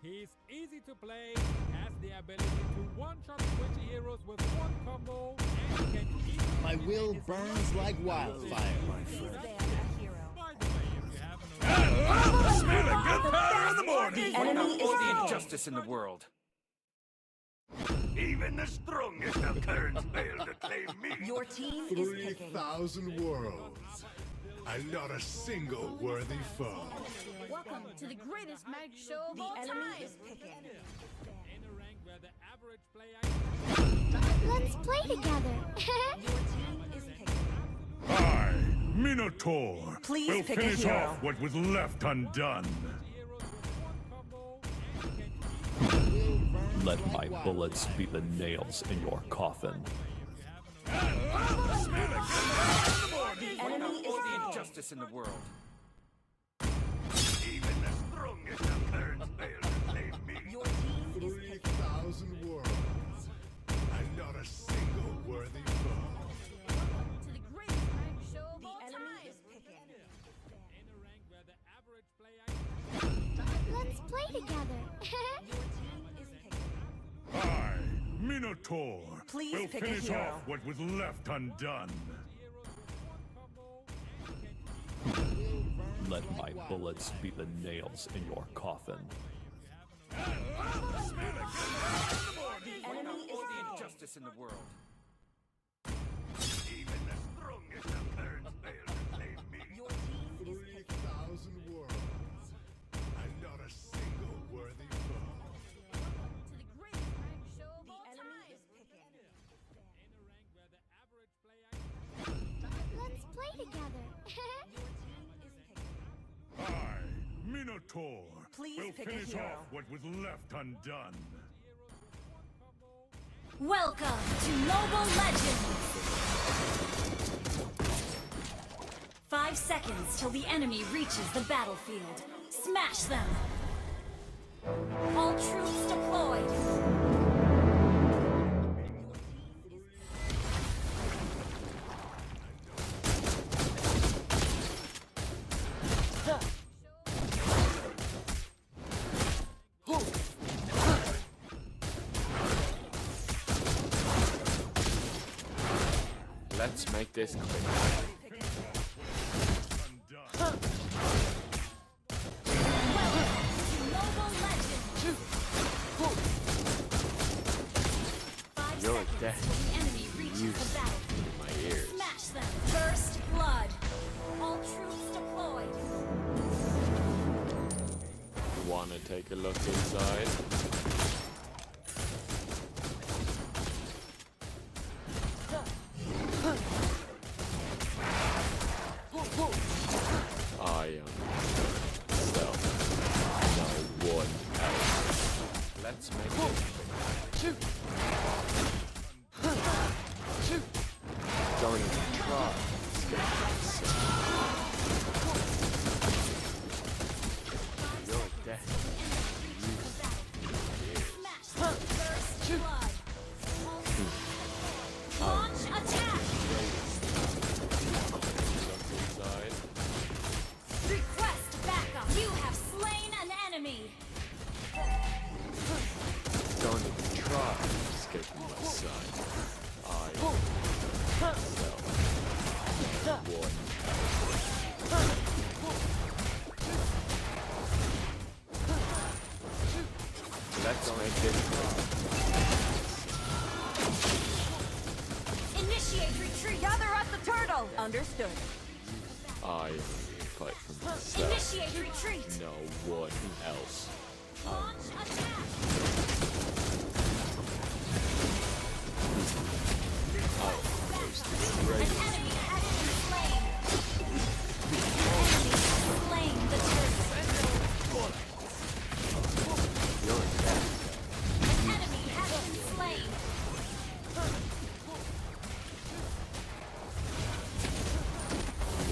He's easy to play, has the ability to one-shot squishy heroes with one combo, and he can easily My will his burns like wildfire. Ban a hero. By the way, if you haven't already, Smell a good fire in the morning. The enemy Wipe out all is the picking. injustice in the world. Even the strongest of currents fail to claim me. Your team is picking. 3,000 worlds, and not a single worthy foe. Welcome to the greatest mag show of The all enemy time. is picking. in a rank where the average player Let's play together. Your team is picking. I, me, Minotaur Please will pick a finish hero. off what was left undone. Let my bullets be the nails in your coffin. The enemy is All the picking. injustice in the world. Even the strongest of turns fail to save me. Your team is picking. 3,000 worlds, and not a single worthy foe. To the greatest rank show of The all enemy time. is picking. In a rank where the average player... Let's play together. Your team is picking. I, Minotaur, Please will pick a finish hero. off what was left undone. Let my bullets be the nails in your coffin. The enemy is All the picking. injustice in the world. Even the strongest of turns fail to save me. Your team is picking. 3,000 worlds, and not a single worthy foe. To the greatest rank show of The all enemy time. is picking. In a rank where the average player... Let's play together. Your team is picking. I, Minotaur, Please will pick a finish hero. off what was left undone. Welcome to Mobile Legends! 5 seconds till the enemy reaches the battlefield. Smash them! All troops deployed! Let's make this quick. Undone. Mobile Legends! 5 You're seconds dead. till the enemy reaches the battlefield. In my ears. Smash them! First blood! All troops deployed! Wanna take a look inside? I am self. No one else. Let's make it quick. Don't even try. You're dead. Smash them! First blood! Launch attack! Look inside. Request backup! You have slain an enemy! Don't even try escaping my sight. I myself. One. Let's make this quick. Initiate retreat! Gather at the turtle. Understood. I fight for myself. Initiate retreat! No one else. Launch attack! An enemy has been slain! Enemy has slain the turtle! You're dead. An enemy has been slain!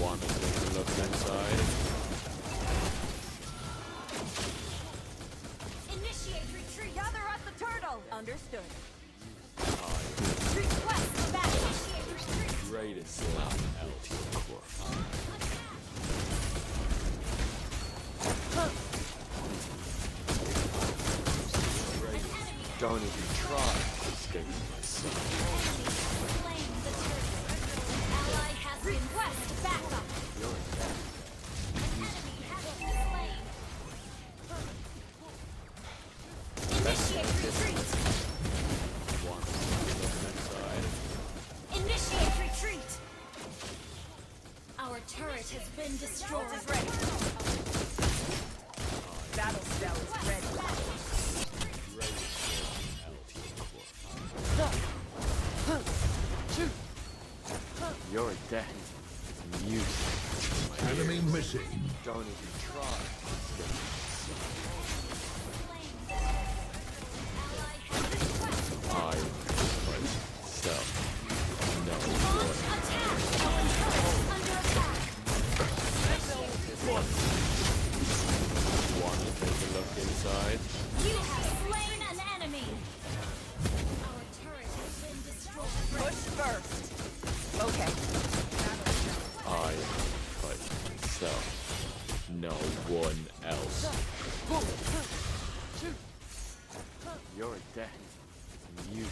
Wanna take a look inside? Initiate retreat! Gather at the turtle. Understood. Request back! Initiate retreat! Greatest slap out your corpse. Don't even try escaping my sight. Slain the turtle! Ally has been request backup! You're dead. Enemy has been slain! Initiate retreat! Wanna take a look inside? Initiate retreat! Our turret has been destroyed. Battle spell is ready. You're dead. Enemy missing. Don't even try. I myself know Want to take a look inside? You have slain an enemy. Our turret has been destroyed. Push first. Okay. I fight myself. No one else. You're dead. You.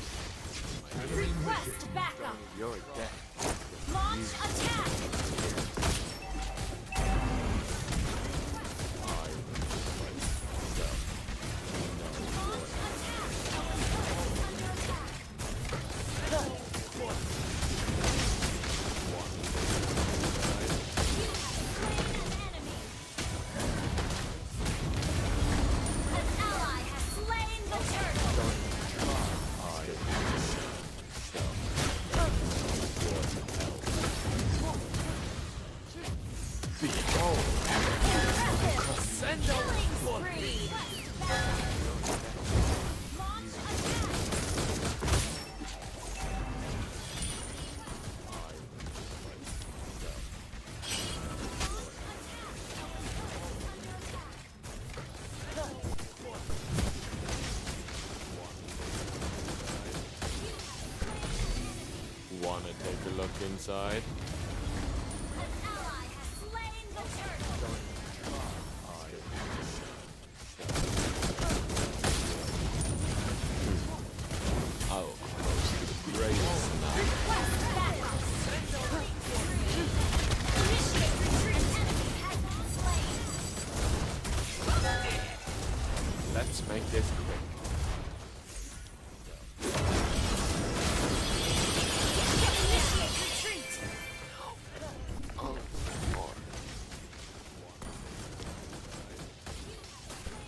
Request backup. You're dead. Launch attack. I fight myself. No one. Wanna take a look inside? Oh, close to the greatest Let's make this quick.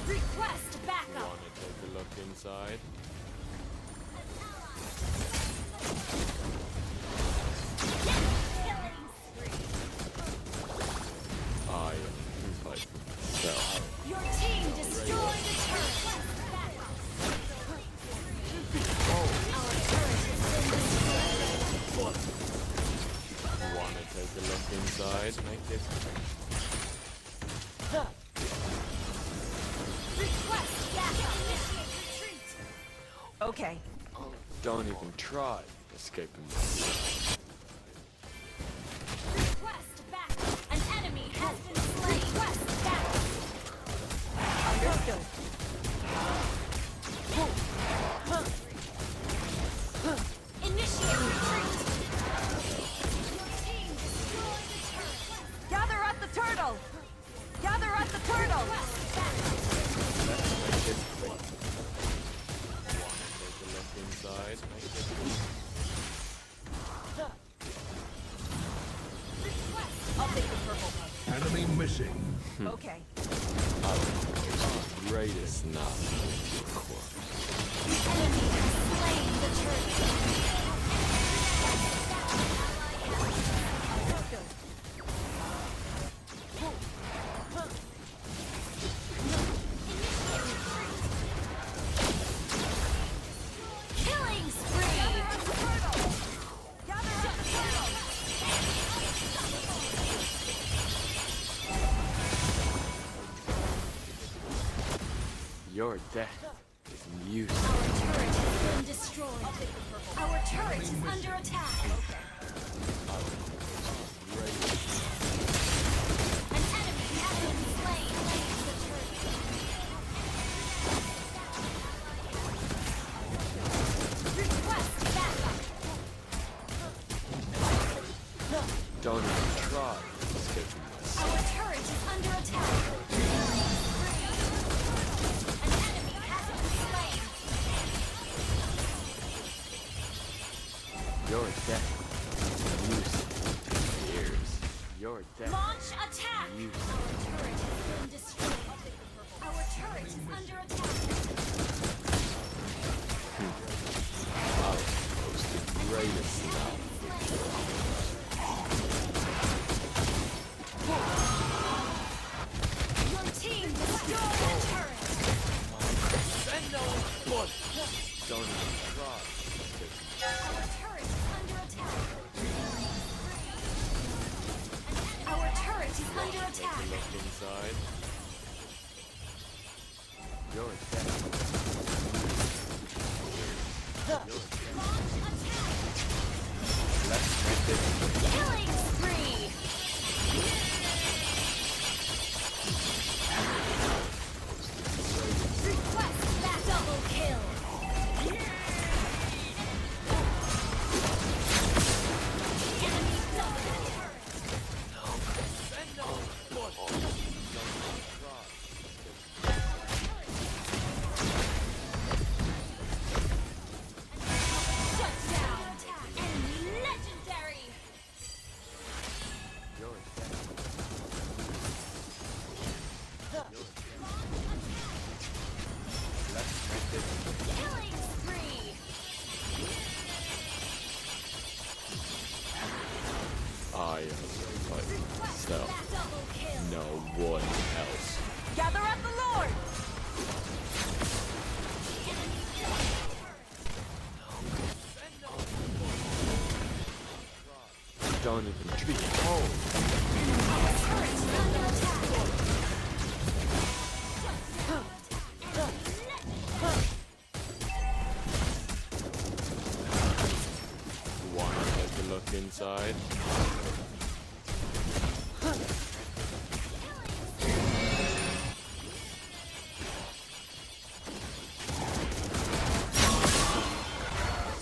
Request backup. Wanna take a look inside? I am fight myself. Your team destroyed the turret. Our turret has been destroyed. Wanna take a look inside? Make this quick. Request backup. Retreat. Okay. Don't even try escaping myself. Request backup. An enemy has been slain. Request backup. Understood. Initiate retreat. Your team destroyed the turret. Gather at the turtle. Gather at the turtle. Let's make this quick. Wanna take a look inside? Make this quick. I'll take the purple one. Enemy missing. Okay. Greatest now. Corpse. The enemy has slain the turret. Killing spree. Gather at the turtle. Your death is mute. Our turret has been destroyed. Our turret is under attack. An enemy has been slain. The turret. Request backup. Don't even try escaping myself. Our turret is under attack. An enemy has been slain. Your death is used to years. Your death Launch attack. is used. Our turret has been destroyed. Our turret is under attack. Outpost the greatest now. attack. Look inside. You're dead. Let's make this Killing spree. Request that double kill. Enemy double shut down. Enemy legendary. Killing spree. I am like Request so. that double kill. No one else. Gather up the Lord! Don't even treat home. Turret under attack. Wanna take a look inside?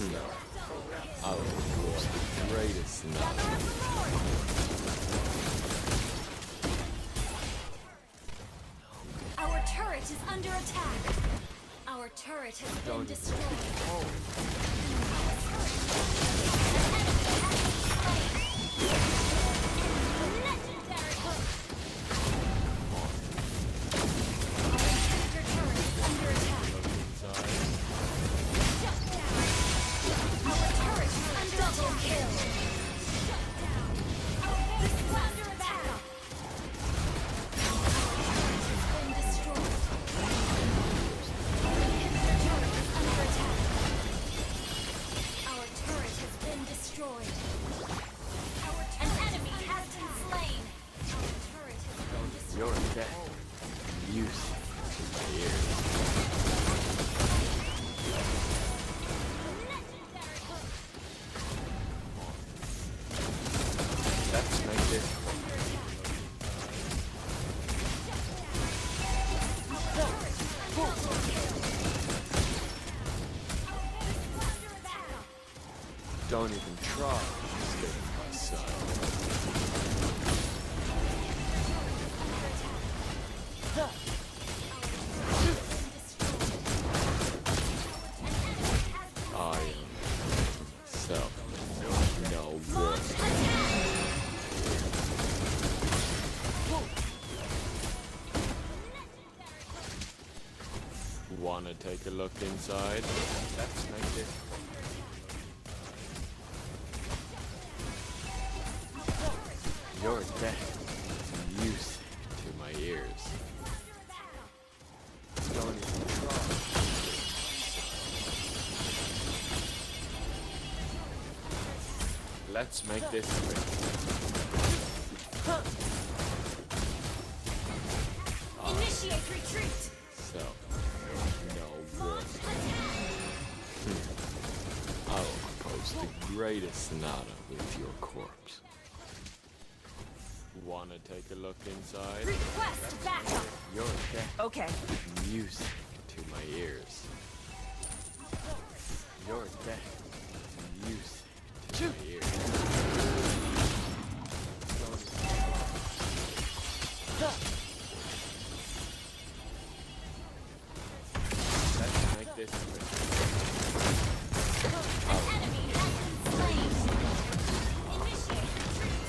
No. I was the greatest now. Our turret is under attack. Our turret has been destroyed. Legendary. Our inhibitor turret is under attack. Shut down. Our turret is under double kill. Shut down. Our base is under attack. Been destroyed. Our inhibitor turret is under attack. Our turret has been destroyed. An enemy has been slain. Our turret has been destroyed. You're dead. Use my ears. Let's make this Don't even try escaping my son. I am myself. No one. Wanna take a look inside? Let's make this. You're dead. Music to my ears. Don't even try. Let's make this quick. Initiate retreat. So, no one. I will compose the greatest sonata with your corpse. Wanna take a look inside? Request backup. You're dead. Okay. Music to my ears. You're dead. Music to my ears. Let's make this quick. An enemy has been slain. Initiate retreat.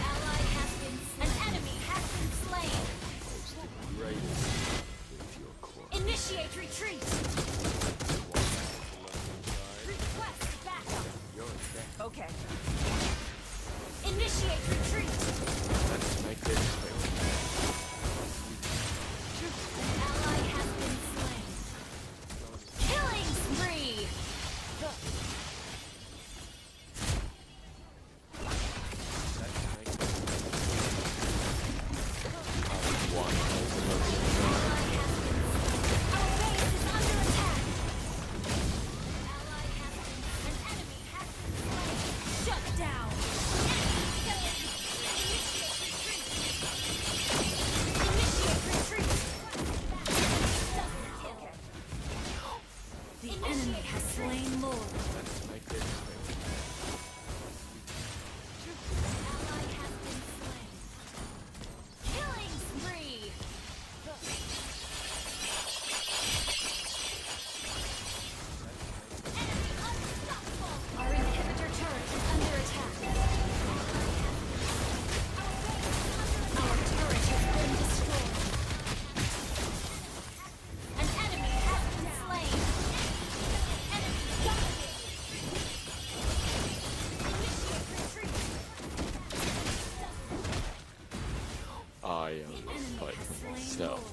Ally has been. An enemy has been slain. Compose the greatest with your corpse. Initiate retreat. Request backup. You're dead. Okay. Initiate retreat. Let's make this quick. An ally has been slain. Killing spree. Let's make this Shut down. The enemy has slain Lord. Let's make this quick. Ally has been slain. Killing spree. Our inhibitor turret is under attack. Our turret has been destroyed. An enemy has been slain. Enemy dominated. Initiate retreat. I only fight for myself.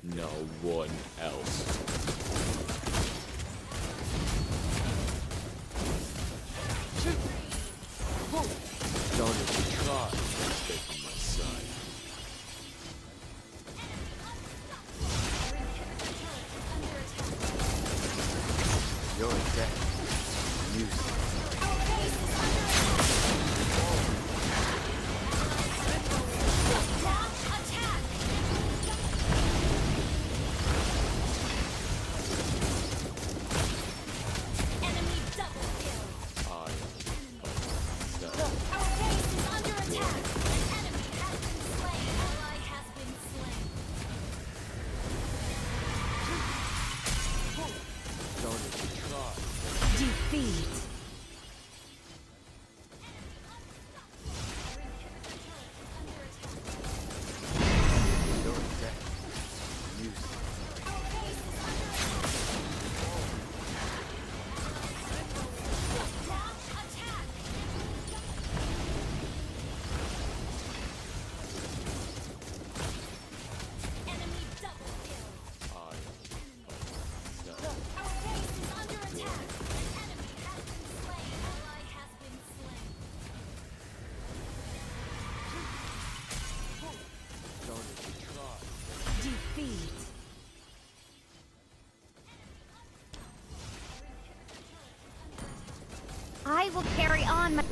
No one else. Don't even try to stay from my side. You're dead. Use it. Attack! Enemy double kill. I only fight for myself. Our base is under attack. An enemy has been slain. Ally has been slain. Don't even try. Defeat. You're dead. Use it. Attack! Enemy double kill. I only fight for myself. Our base is under attack. An enemy has been slain. Ally has been slain. Don't even try. Defeat. I will carry on my...